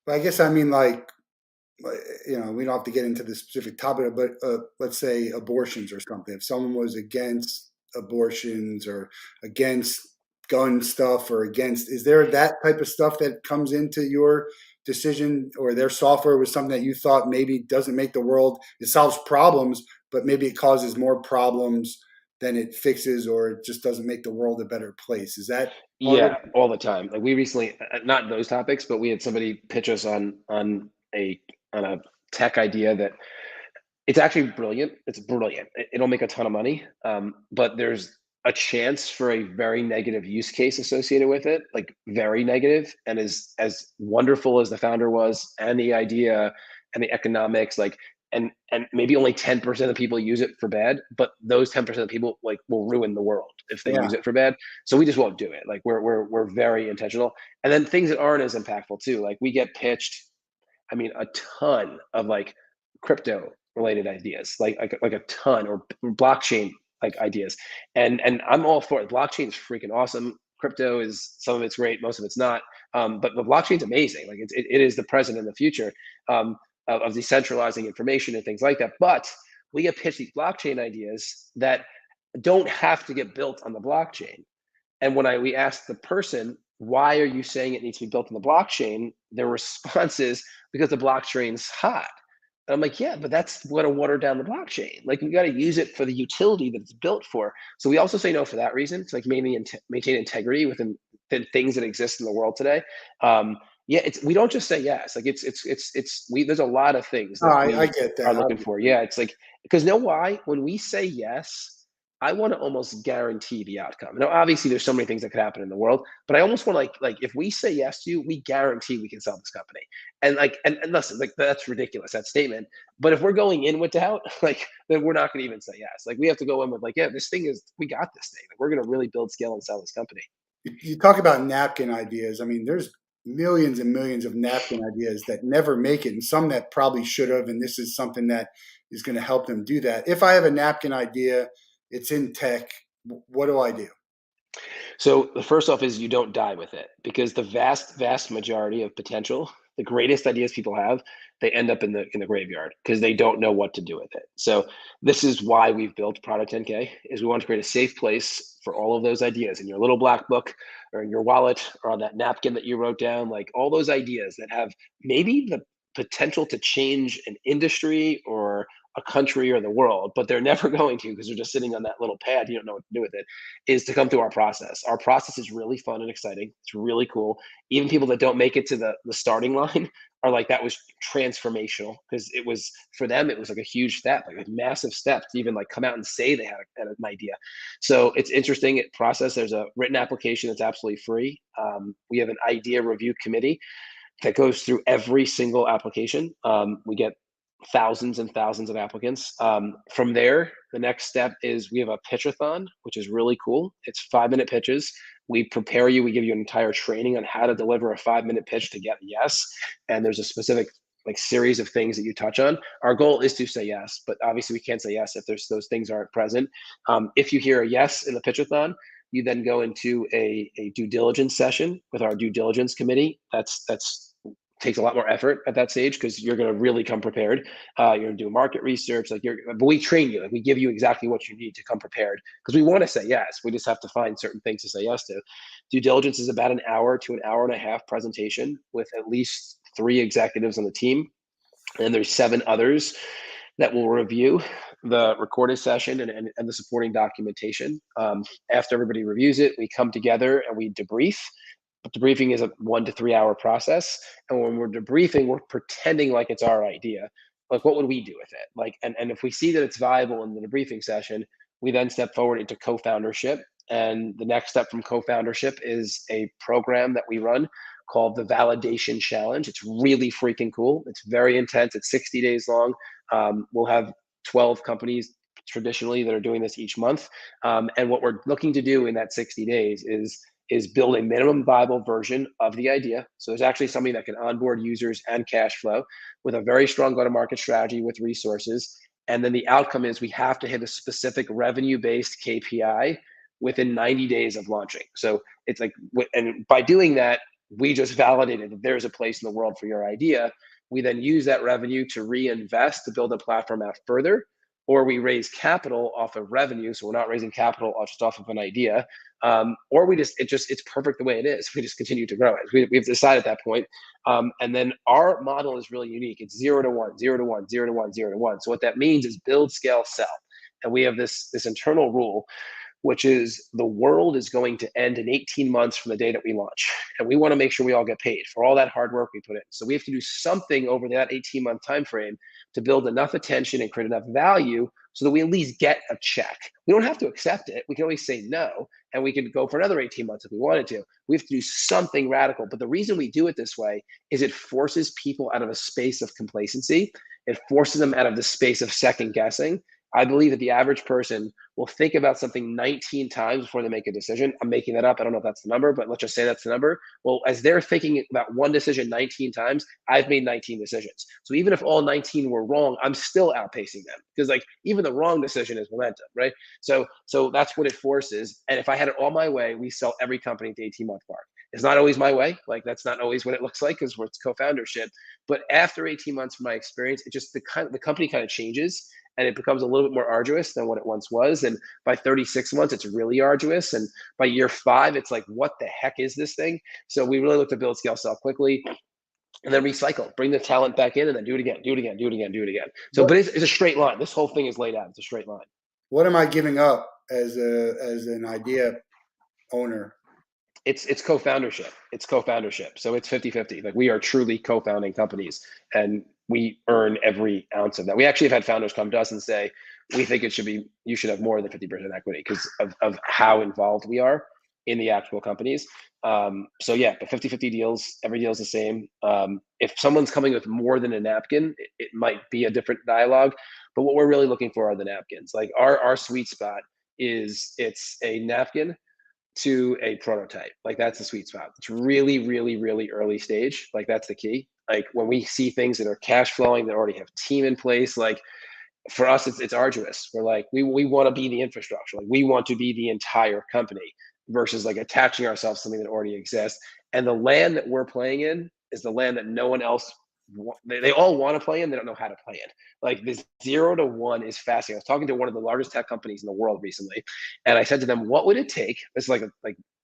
But I guess I mean, like, we don't have to get into the specific topic, but let's say abortions or something. If someone was against abortions or against gun stuff or against, is there that type of stuff that comes into your decision, or their software was something that you thought maybe doesn't make the world, it solves problems, but maybe it causes more problems than it fixes, or it just doesn't make the world a better place? Is that part of Yeah, all the time. Like we recently, not those topics, but we had somebody pitch us a on a tech idea that it's actually brilliant. It's brilliant. It'll make a ton of money, but there's a chance for a very negative use case associated with it, like very negative. And as wonderful as the founder was, and the idea, and the economics, like, and maybe only 10% of people use it for bad, but those 10% of people like will ruin the world if they Yeah. use it for bad. So we just won't do it. Like we're very intentional. And then things that aren't as impactful too. Like we get pitched, I mean, a ton of like crypto related ideas, like a ton, or blockchain like ideas, and I'm all for it. Blockchain is freaking awesome. Crypto is, some of it's great, most of it's not. But the blockchain's amazing. Like it is the present and the future, of decentralizing information and things like that. But we get pitched these blockchain ideas that don't have to get built on the blockchain. And when we asked the person why are you saying it needs to be built in the blockchain? Their response is because the blockchain's hot. And I'm like, yeah, but that's going to water down the blockchain. Like, we got to use it for the utility that it's built for. So we also say no for that reason. It's like mainly maintain integrity within the things that exist in the world today. Um, yeah, it's we don't just say yes. Like it's we there's a lot of things No, that I we get are that, looking for. obviously. Yeah, it's like because know why? When we say yes, I want to almost guarantee the outcome. Now, obviously, there's so many things that could happen in the world, but I almost want to like if we say yes to you, we guarantee we can sell this company. And like and listen, like that's ridiculous that statement. But if we're going in with doubt, like then we're not going to even say yes. Like we have to go in with like, yeah, this thing is we got this thing. Like we're going to really build scale and sell this company. You talk about napkin ideas. I mean, there's millions and millions of napkin ideas that never make it, and some that probably should have. And this is something that is going to help them do that. If I have a napkin idea, it's in tech. What do I do? So the first off is you don't die with it because the vast majority of potential, the greatest ideas people have, they end up in the graveyard because they don't know what to do with it. So this is why we've built Product 10K is we want to create a safe place for all of those ideas in your little black book or in your wallet or on that napkin that you wrote down, like all those ideas that have maybe the potential to change an industry or a country or the world, but they're never going to because they're just sitting on that little pad. You don't know what to do with it is to come through our process. Our process is really fun and exciting. It's really cool. Even people that don't make it to the starting line are like, that was transformational because it was for them, it was like a huge step, like a massive step to even like come out and say they had an idea. So it's interesting process. There's a written application that's absolutely free. We have an idea review committee that goes through every single application. We get thousands and thousands of applicants. From there, the next step is we have a pitchathon, which is really cool. It's 5 minute pitches. We prepare you, we give you an entire training on how to deliver a 5 minute pitch to get a yes. And there's a specific like series of things that you touch on. Our goal is to say yes, but obviously we can't say yes if there's those things aren't present. If you hear a yes in the pitchathon, you then go into a due diligence session with our due diligence committee. That's takes a lot more effort at that stage because you're going to really come prepared. You're going to do market research, but we train you, like we give you exactly what you need to come prepared because we want to say yes. We just have to find certain things to say yes to. Due diligence is about an hour to an hour and a half presentation with at least 3 executives on the team, and there's 7 others that will review the recorded session and the supporting documentation. After everybody reviews it, we come together and we debrief. But debriefing is a 1 to 3 hour process. And when we're debriefing, we're pretending like it's our idea. Like, what would we do with it? Like, and if we see that it's viable in the debriefing session, we then step forward into co-foundership. And the next step from co-foundership is a program that we run called the Validation Challenge. It's really freaking cool. It's very intense. It's 60 days long. We'll have 12 companies traditionally that are doing this each month. And what we're looking to do in that 60 days is build a minimum viable version of the idea. So there's actually something that can onboard users and cash flow with a very strong go-to-market strategy with resources. And then the outcome is we have to hit a specific revenue-based KPI within 90 days of launching. So it's like, and by doing that, we just validated that there's a place in the world for your idea. We then use that revenue to reinvest to build a platform out further, or we raise capital off of revenue. So we're not raising capital just off of an idea. Or it's perfect the way it is. We just continue to grow it. We've decided at that point. And then our model is really unique. It's 0 to 1, 0 to 1, 0 to 1, 0 to 1. So what that means is build, scale, sell. And we have this internal rule, which is the world is going to end in 18 months from the day that we launch. And we want to make sure we all get paid for all that hard work we put in. So we have to do something over that 18-month time frame to build enough attention and create enough value so that we at least get a check. We don't have to accept it. We can always say no, and we can go for another 18 months if we wanted to. We have to do something radical. But the reason we do it this way is it forces people out of a space of complacency. It forces them out of the space of second guessing. I believe that the average person will think about something 19 times before they make a decision. I'm making that up. I don't know if that's the number, but let's just say that's the number. Well, as they're thinking about one decision 19 times, I've made 19 decisions. So even if all 19 were wrong, I'm still outpacing them because like even the wrong decision is momentum, right? So that's what it forces. And if I had it all my way, we sell every company at the 18-month mark. It's not always my way. Like that's not always what it looks like because it's co-foundership. But after 18 months, from my experience, it just the company kind of changes and it becomes a little bit more arduous than what it once was. And by 36 months, it's really arduous. And by year 5, it's like, what the heck is this thing? So we really look to build, scale, sell quickly, and then recycle, bring the talent back in, and then do it again, do it again, do it again, do it again. So, What but it's a straight line. This whole thing is laid out. It's a straight line. what am I giving up as an idea owner? It's co-foundership. It's co-foundership. So it's 50-50. Like, we are truly co-founding companies, and we earn every ounce of that. We actually have had founders come to us and say, we think you should have more than 50% equity because of how involved we are in the actual companies. So yeah, but 50-50 deals, every deal is the same. If someone's coming with more than a napkin, it might be a different dialogue. But what we're really looking for are the napkins. Like, our sweet spot is, it's a napkin to a prototype. Like, that's the sweet spot. It's really, really, really early stage. Like, that's the key. Like, when we see things that are cash flowing, that already have team in place, like, for us, it's arduous. We're like, we want to be the infrastructure. Like, we want to be the entire company versus like attaching ourselves to something that already exists. And the land that we're playing in is the land that no one else, they all want to play in. They don't know how to play it. Like, this 0 to 1 is fascinating. I was talking to one of the largest tech companies in the world recently, and I said to them, what would it take? This is like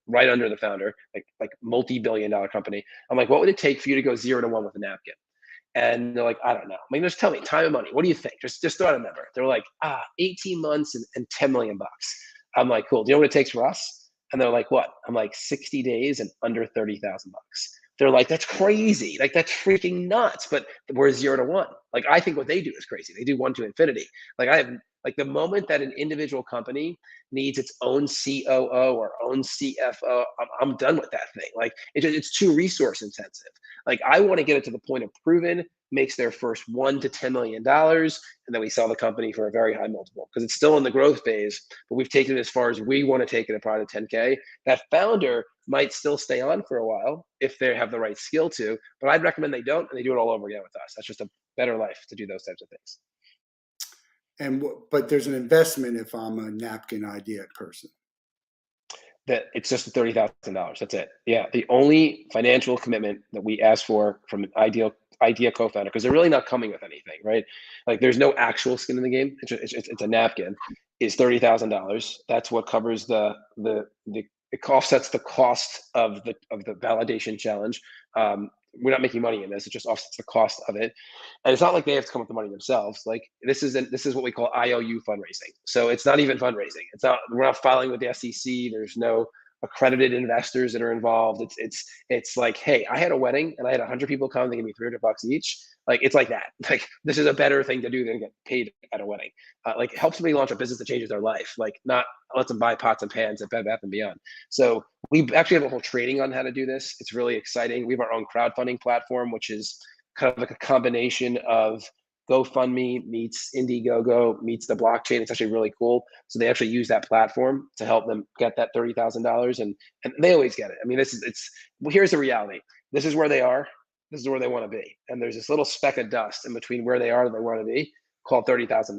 right under the founder, like multi-billion-dollar company. I'm like, what would it take for you to go 0 to 1 with a napkin? And they're like, I don't know. I mean, just tell me time and money. What do you think? Just throw out a number. They're like, 18 months and 10 million bucks. I'm like, cool. Do you know what it takes for us? And they're like, what? I'm like, 60 days and under 30,000 bucks. They're like, that's crazy. Like, that's freaking nuts. But we're 0 to 1. Like, I think what they do is crazy. They do 1 to infinity. Like, I have, like, the moment that an individual company needs its own COO or own CFO, I'm done with that thing. Like, it's too resource intensive. Like, I want to get it to the point of proven, makes their first $1 to $10 million, and then we sell the company for a very high multiple because it's still in the growth phase, but we've taken it as far as we want to take it at probably 10K. That founder might still stay on for a while if they have the right skill to, but I'd recommend they don't, and they do it all over again with us. That's just a better life to do those types of things. But there's an investment if I'm a napkin idea person. That it's just $30,000. That's it. Yeah, the only financial commitment that we ask for from an idea co-founder, because they're really not coming with anything, right? Like, there's no actual skin in the game. It's a napkin. Is $30,000. That's what covers it offsets the cost of the validation challenge. We're not making money in this. It just offsets the cost of it. And it's not like they have to come up with the money themselves. Like, this is what we call IOU fundraising. So it's not even fundraising. We're not filing with the SEC. There's no accredited investors that are involved. It's like, hey, I had a wedding and I had 100 people come. They give me $300 each. Like, it's like that. Like, this is a better thing to do than get paid at a wedding. Like, it helps somebody launch a business that changes their life. Like, not lets them buy pots and pans at Bed Bath & Beyond. So we actually have a whole training on how to do this. It's really exciting. We have our own crowdfunding platform, which is kind of like a combination of GoFundMe meets Indiegogo meets the blockchain. It's actually really cool. So they actually use that platform to help them get that $30,000, and they always get it. I mean, well, here's the reality. This is where they are. This is where they want to be. And there's this little speck of dust in between where they are and they want to be, called $30,000.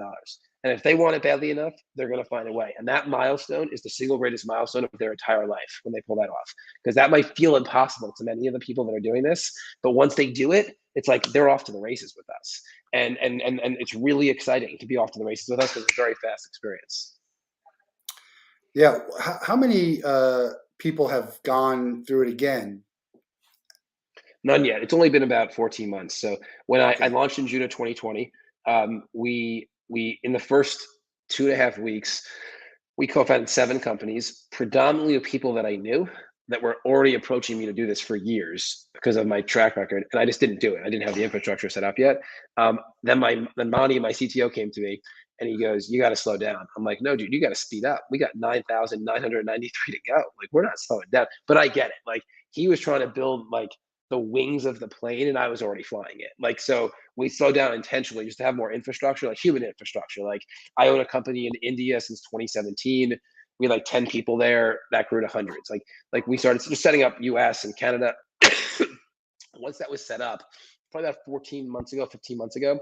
And if they want it badly enough, they're going to find a way. And that milestone is the single greatest milestone of their entire life when they pull that off. Because that might feel impossible to many of the people that are doing this. But once they do it, it's like they're off to the races with us. And it's really exciting to be off to the races with us because it's a very fast experience. Yeah. How many people have gone through it again? None yet. It's only been about 14 months. So when I Okay. launched in June of 2020, we in the first 2.5 weeks, we co-founded 7 companies, predominantly of people that I knew that were already approaching me to do this for years because of my track record, and I just didn't do it. I didn't have the infrastructure set up yet. Then Monty, my CTO, came to me and he goes, "You got to slow down." I'm like, "No, dude, you got to speed up. We got 9,993 to go. Like, we're not slowing down." But I get it. Like, he was trying to build like the wings of the plane, and I was already flying it. Like, so we slowed down intentionally just to have more infrastructure, like human infrastructure. Like, I own a company in India since 2017. We had like 10 people there. That grew to hundreds. Like we started just setting up US and Canada. Once that was set up, probably about 15 months ago,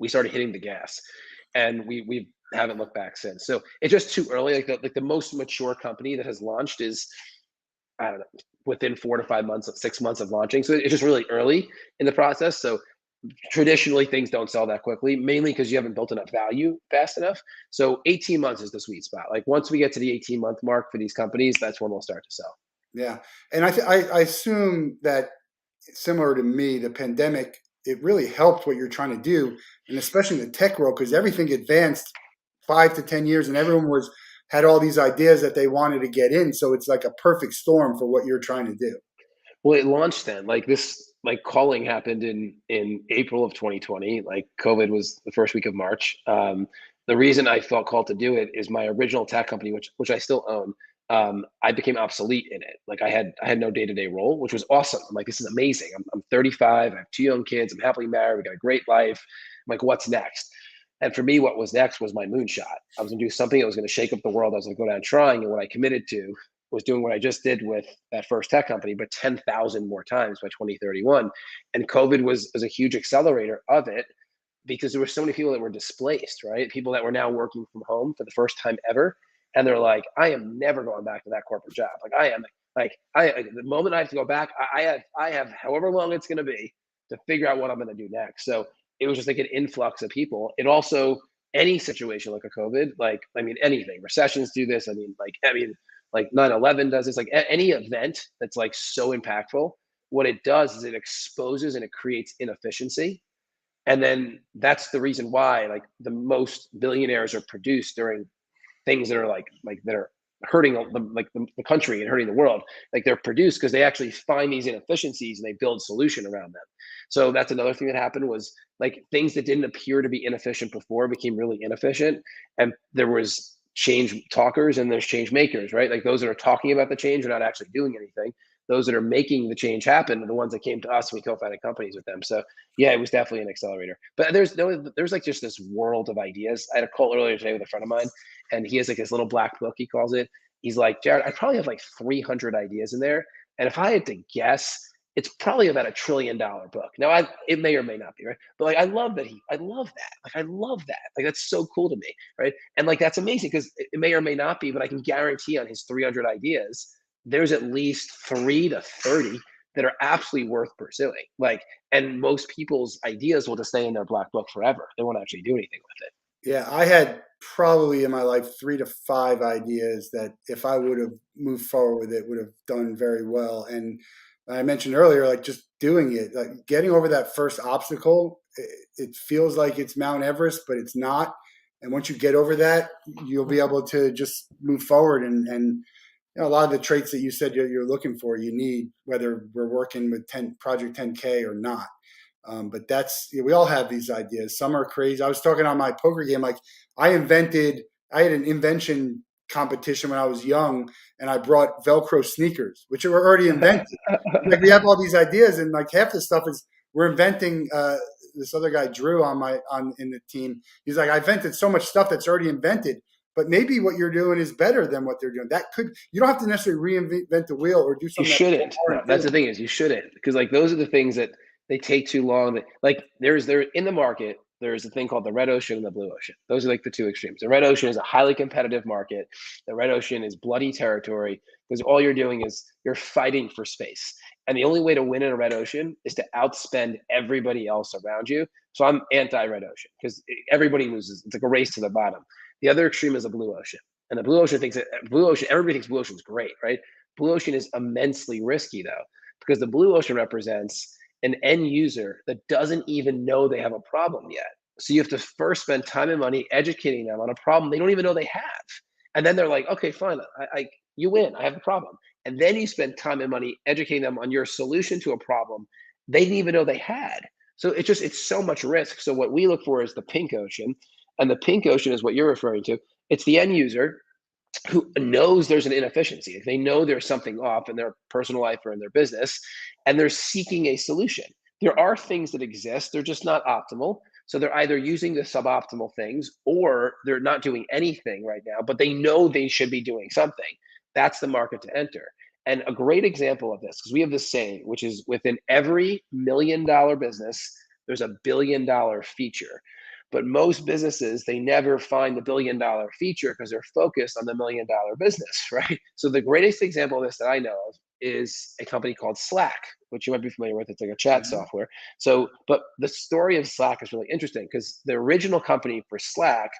we started hitting the gas, and we haven't looked back since. So it's just too early. Like the most mature company that has launched is, I don't know, within 4 to 5 months, 6 months of launching. So it's just really early in the process. So Traditionally, things don't sell that quickly, mainly because you haven't built enough value fast enough. So 18 months is the sweet spot. Like once we get to the 18-month mark for these companies, that's when we'll start to sell. Yeah, and I assume that similar to me, the pandemic, it really helped what you're trying to do, and especially in the tech world, because everything advanced 5 to 10 years, and everyone was had all these ideas that they wanted to get in. So it's like a perfect storm for what you're trying to do. Well, it launched then. Like this, like calling happened in April of 2020. Like COVID was the first week of March. The reason I felt called to do it is my original tech company, which I still own. I became obsolete in it. Like I had no day to day role, which was awesome. I'm like, this is amazing. I'm 35. I have two young kids. I'm happily married. We got a great life. I'm like, what's next? And for me, what was next was my moonshot. I was going to do something that was going to shake up the world. I was going to go down trying, and what I committed to was doing what I just did with that first tech company, but 10,000 more times by 2031. And COVID was a huge accelerator of it because there were so many people that were displaced, right? People that were now working from home for the first time ever. And they're like, I am never going back to that corporate job. Like I am the moment I have to go back, I have however long it's going to be to figure out what I'm going to do next. So it was just like an influx of people. It also, any situation like a COVID, like, I mean, anything, recessions do this. Like 9/11 does this, like any event that's like so impactful, what it does is it exposes and it creates inefficiency. And then that's the reason why like the most billionaires are produced during things that are like that are hurting the country and hurting the world. Like they're produced because they actually find these inefficiencies and they build solution around them. So that's another thing that happened was like things that didn't appear to be inefficient before became really inefficient. And there was change talkers and there's change makers, right? Like those that are talking about the change are not actually doing anything. Those that are making the change happen are the ones that came to us. We co-founded companies with them. So yeah, it was definitely an accelerator. But there's like just this world of ideas. I had a call earlier today with a friend of mine, and he has like his little black book, he calls it. He's like, Jared, I probably have like 300 ideas in there. And if I had to guess, it's probably about $1 trillion book. Now, it may or may not be, right? But like, I love that. Like, I love that. Like, that's so cool to me, right? And like, that's amazing because it may or may not be, but I can guarantee on his 300 ideas, there's at least 3 to 30 that are absolutely worth pursuing. Like, and most people's ideas will just stay in their black book forever. They won't actually do anything with it. Yeah, I had probably in my life 3 to 5 ideas that if I would have moved forward with it would have done very well. And I mentioned earlier, like just doing it, like getting over that first obstacle, it feels like it's Mount Everest, but it's not. And once you get over that, you'll be able to just move forward. And you know, a lot of the traits that you said you're looking for, you need, whether we're working with 10 Project 10K or not. But that's, you know, we all have these ideas. Some are crazy. I was talking on my poker game, like I had an invention competition when I was young, and I brought Velcro sneakers, which were already invented. Like we have all these ideas, and like half the stuff is we're inventing. This other guy, Drew, on in the team, he's like, I invented so much stuff that's already invented. But maybe what you're doing is better than what they're doing. That could You don't have to necessarily reinvent the wheel or do You something that people shouldn't. No, aren't that's the doing. thing is you shouldn't because like those are the things that they take too long. Like there in the market, there's a thing called the red ocean and the blue ocean. Those are like the two extremes. The red ocean is a highly competitive market. The red ocean is bloody territory because all you're doing is you're fighting for space. And the only way to win in a red ocean is to outspend everybody else around you. So I'm anti red ocean because everybody loses. It's like a race to the bottom. The other extreme is a blue ocean. And the blue ocean thinks that blue ocean, everybody thinks blue ocean is great, right? Blue ocean is immensely risky though, because the blue ocean represents an end user that doesn't even know they have a problem yet. So you have to first spend time and money educating them on a problem they don't even know they have. And then they're like, okay, fine, you win, I have the problem. And then you spend time and money educating them on your solution to a problem they didn't even know they had. So it's so much risk. So what we look for is the pink ocean. And the pink ocean is what you're referring to. It's the end user who knows there's an inefficiency. If they know there's something off in their personal life or in their business, and they're seeking a solution. There are things that exist, they're just not optimal. So they're either using the suboptimal things or they're not doing anything right now, but they know they should be doing something. That's the market to enter. And a great example of this, because we have this saying, which is within every $1 million business, there's a $1 billion feature. But most businesses, they never find the $1 billion feature because they're focused on the $1 million business, right? So the greatest example of this that I know of is a company called Slack, which you might be familiar with. It's like a chat Mhm. software. So, but the story of Slack is really interesting because the original company for Slack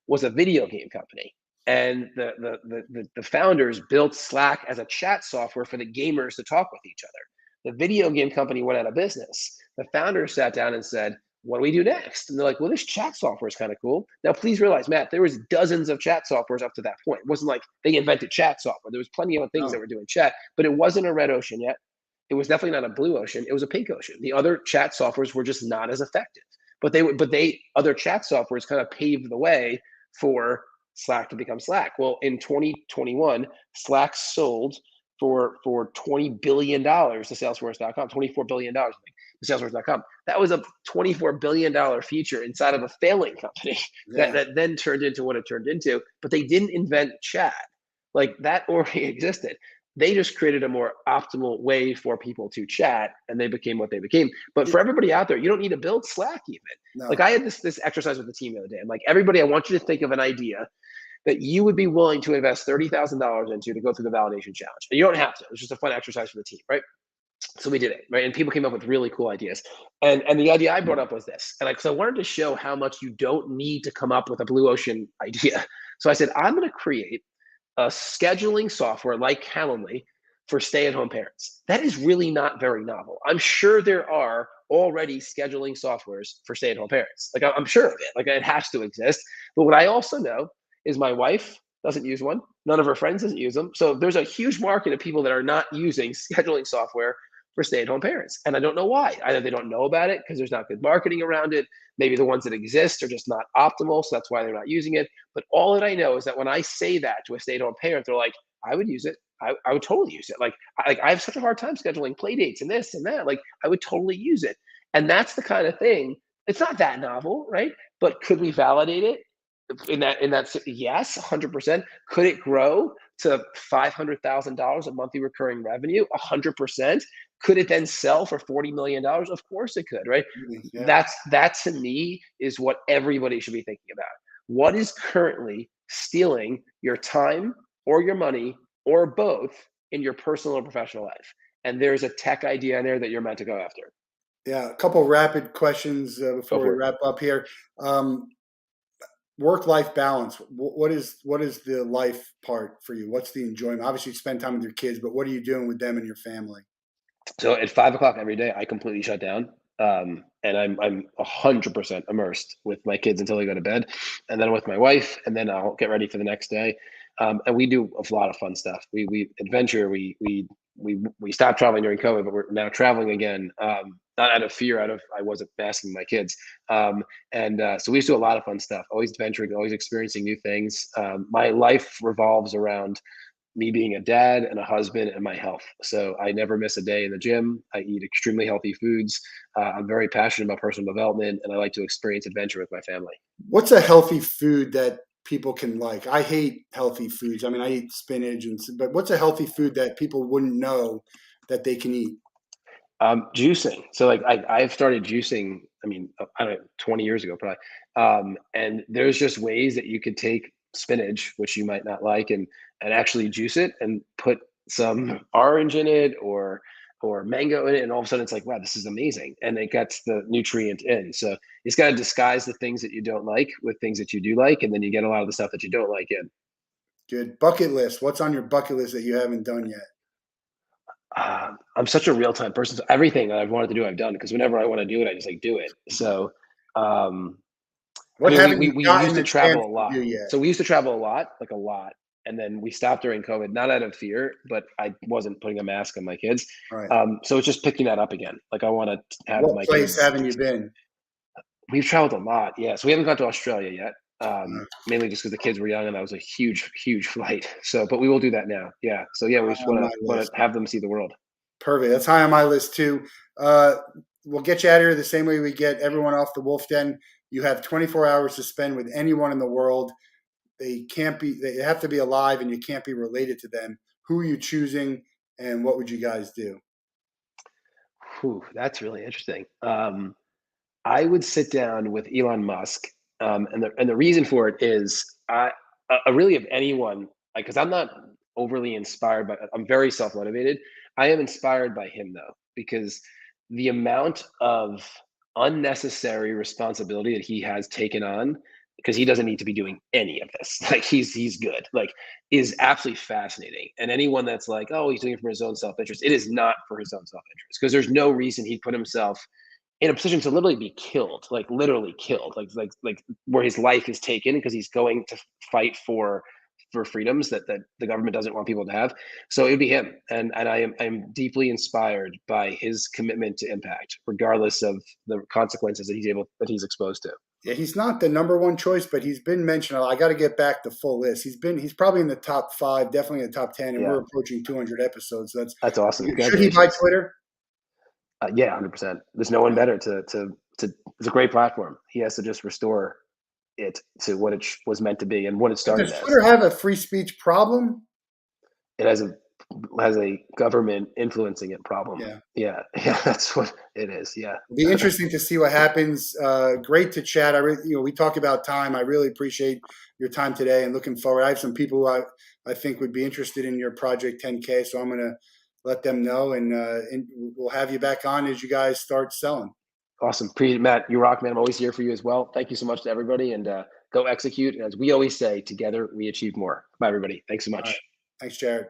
was a video game company. And the founders built Slack as a chat software for the gamers to talk with each other. The video game company went out of business. The founders sat down and said, what do we do next? And they're like, well, this chat software is kind of cool. Now, please realize, Matt, there was dozens of chat softwares up to that point. It wasn't like they invented chat software. There was plenty of things that No. were doing chat, but it wasn't a red ocean yet. It was definitely not a blue ocean. It was a pink ocean. The other chat softwares were just not as effective. But other chat softwares kind of paved the way for Slack to become Slack. Well, in 2021, Slack sold for $20 billion to Salesforce.com, $24 billion, I think, to Salesforce.com. That was a $24 billion feature inside of a failing company that, Yeah. that then turned into what it turned into. But they didn't invent chat. Like that already existed. They just created a more optimal way for people to chat and they became what they became. But for everybody out there, you don't need to build Slack even. Like No. I had this exercise with the team the other day. I'm like, everybody, I want you to think of an idea that you would be willing to invest $30,000 into to go through the validation challenge. And you don't have to. It's just a fun exercise for the team, right? So we did it, right? And people came up with really cool ideas. And the idea I brought up was this. And I wanted to show how much you don't need to come up with a blue ocean idea. So I said, I'm going to create a scheduling software like Calendly for stay-at-home parents. That is really not very novel. I'm sure there are already scheduling softwares for stay-at-home parents. Like I'm sure of it. Like it has to exist. But what I also know is my wife doesn't use one. None of her friends doesn't use them. So there's a huge market of people that are not using scheduling software for stay-at-home parents. And I don't know why. Either they don't know about it because there's not good marketing around it. Maybe the ones that exist are just not optimal. So that's why they're not using it. But all that I know is that when I say that to a stay-at-home parent, they're like, I would use it. I would totally use it. I have such a hard time scheduling play dates and this and that. Like I would totally use it. And that's the kind of thing. It's not that novel, right? But could we validate it? In that yes, 100%. Could it grow to $500,000 of monthly recurring revenue? 100%. Could it then sell for $40 million? Of course it could, right? Yeah. That to me is what everybody should be thinking about. What is currently stealing your time or your money or both in your personal or professional life? And there's a tech idea in there that you're meant to go after. Yeah. A couple rapid questions Go before we for it. wrap up here. Um, Work-life balance. What is the life part for you? What's the enjoyment? Obviously, you spend time with your kids, but what are you doing with them and your family? So at 5 o'clock every day, I completely shut down. And I'm 100% immersed with my kids until they go to bed, and then with my wife, and then I'll get ready for the next day. And we do a lot of fun stuff. We adventure. We stopped traveling during COVID, but we're now traveling again. Not out of fear, out of I wasn't masking my kids. And so we used to do a lot of fun stuff. Always adventuring, always experiencing new things. My life revolves around me being a dad and a husband and my health. So I never miss a day in the gym. I eat extremely healthy foods. I'm very passionate about personal development and I like to experience adventure with my family. What's a healthy food that people can like? I hate healthy foods. I mean, I eat spinach but what's a healthy food that people wouldn't know that they can eat? Juicing. So like I've started juicing, I mean, I don't know, 20 years ago, probably. And there's just ways that you could take spinach, which you might not like, and actually juice it and put some orange in it or mango in it, and all of a sudden it's like, wow, this is amazing. And it gets the nutrient in. So it's got to disguise the things that you don't like with things that you do like, and then you get a lot of the stuff that you don't like in. Good. Bucket list. What's on your bucket list that you haven't done yet? I'm such a real time person. So everything that I've wanted to do, I've done because whenever I want to do it, I just like do it. So, um, I What mean, we, haven't we you we gotten used to the chance travel a to lot. do yet? So we used to travel a lot, like a lot, and then we stopped during COVID, not out of fear, but I wasn't putting a mask on my kids. All right. So it's just picking that up again. Like I want to have What my place kids. haven't you been? We've traveled a lot, yeah. So we haven't gone to Australia yet, Uh, mainly just because the kids were young and that was a huge, huge flight. So, but we will do that now. Yeah. So yeah, we just on want my to list. have them see the world. Perfect. That's high on my list too. Uh, we'll get you out of here the same way we get everyone off the Wolf Den. You have 24 hours to spend with anyone in the world. They can't be. They have to be alive, and you can't be related to them. Who are you choosing, and what would you guys do? Whew, that's really interesting. I would sit down with Elon Musk, and the reason for it is I really of anyone, because I'm not overly inspired, but I'm very self motivated. I am inspired by him though, because the amount of unnecessary responsibility that he has taken on, because he doesn't need to be doing any of this. Like he's good. Like is absolutely fascinating. And anyone that's like, oh, he's doing it for his own self-interest, it is not for his own self-interest because there's no reason he put himself in a position to literally be killed, like literally killed, like where his life is taken because he's going to fight for freedoms that the government doesn't want people to have. So it'd be him, and I'm deeply inspired by his commitment to impact, regardless of the consequences that he's exposed to. Yeah, he's not the number one choice, but he's been mentioned. I got to get back the full list. He's probably in the top five, definitely in the top 10, and Yeah, we're approaching 200 episodes. That's that's awesome. should he buy Congratulations. Twitter? Yeah, 100%. There's no one better to. It's a great platform. He has to just restore it to what it was meant to be and what it started Does as. Twitter have a free speech problem? It has a government influencing it problem. Yeah. Yeah, yeah, that's what it is. Yeah, It'll be interesting to see what happens. Great to chat. We talk about time. I really appreciate your time today and looking forward. I have some people who I think would be interested in your project 10K, so I'm going to let them know, and we'll have you back on as you guys start selling. awesome. Matt, you rock, man. I'm always here for you as well. Thank you so much to everybody, and go execute. And as we always say, together we achieve more. Bye, everybody. Thanks so All right. much. Thanks, Jared.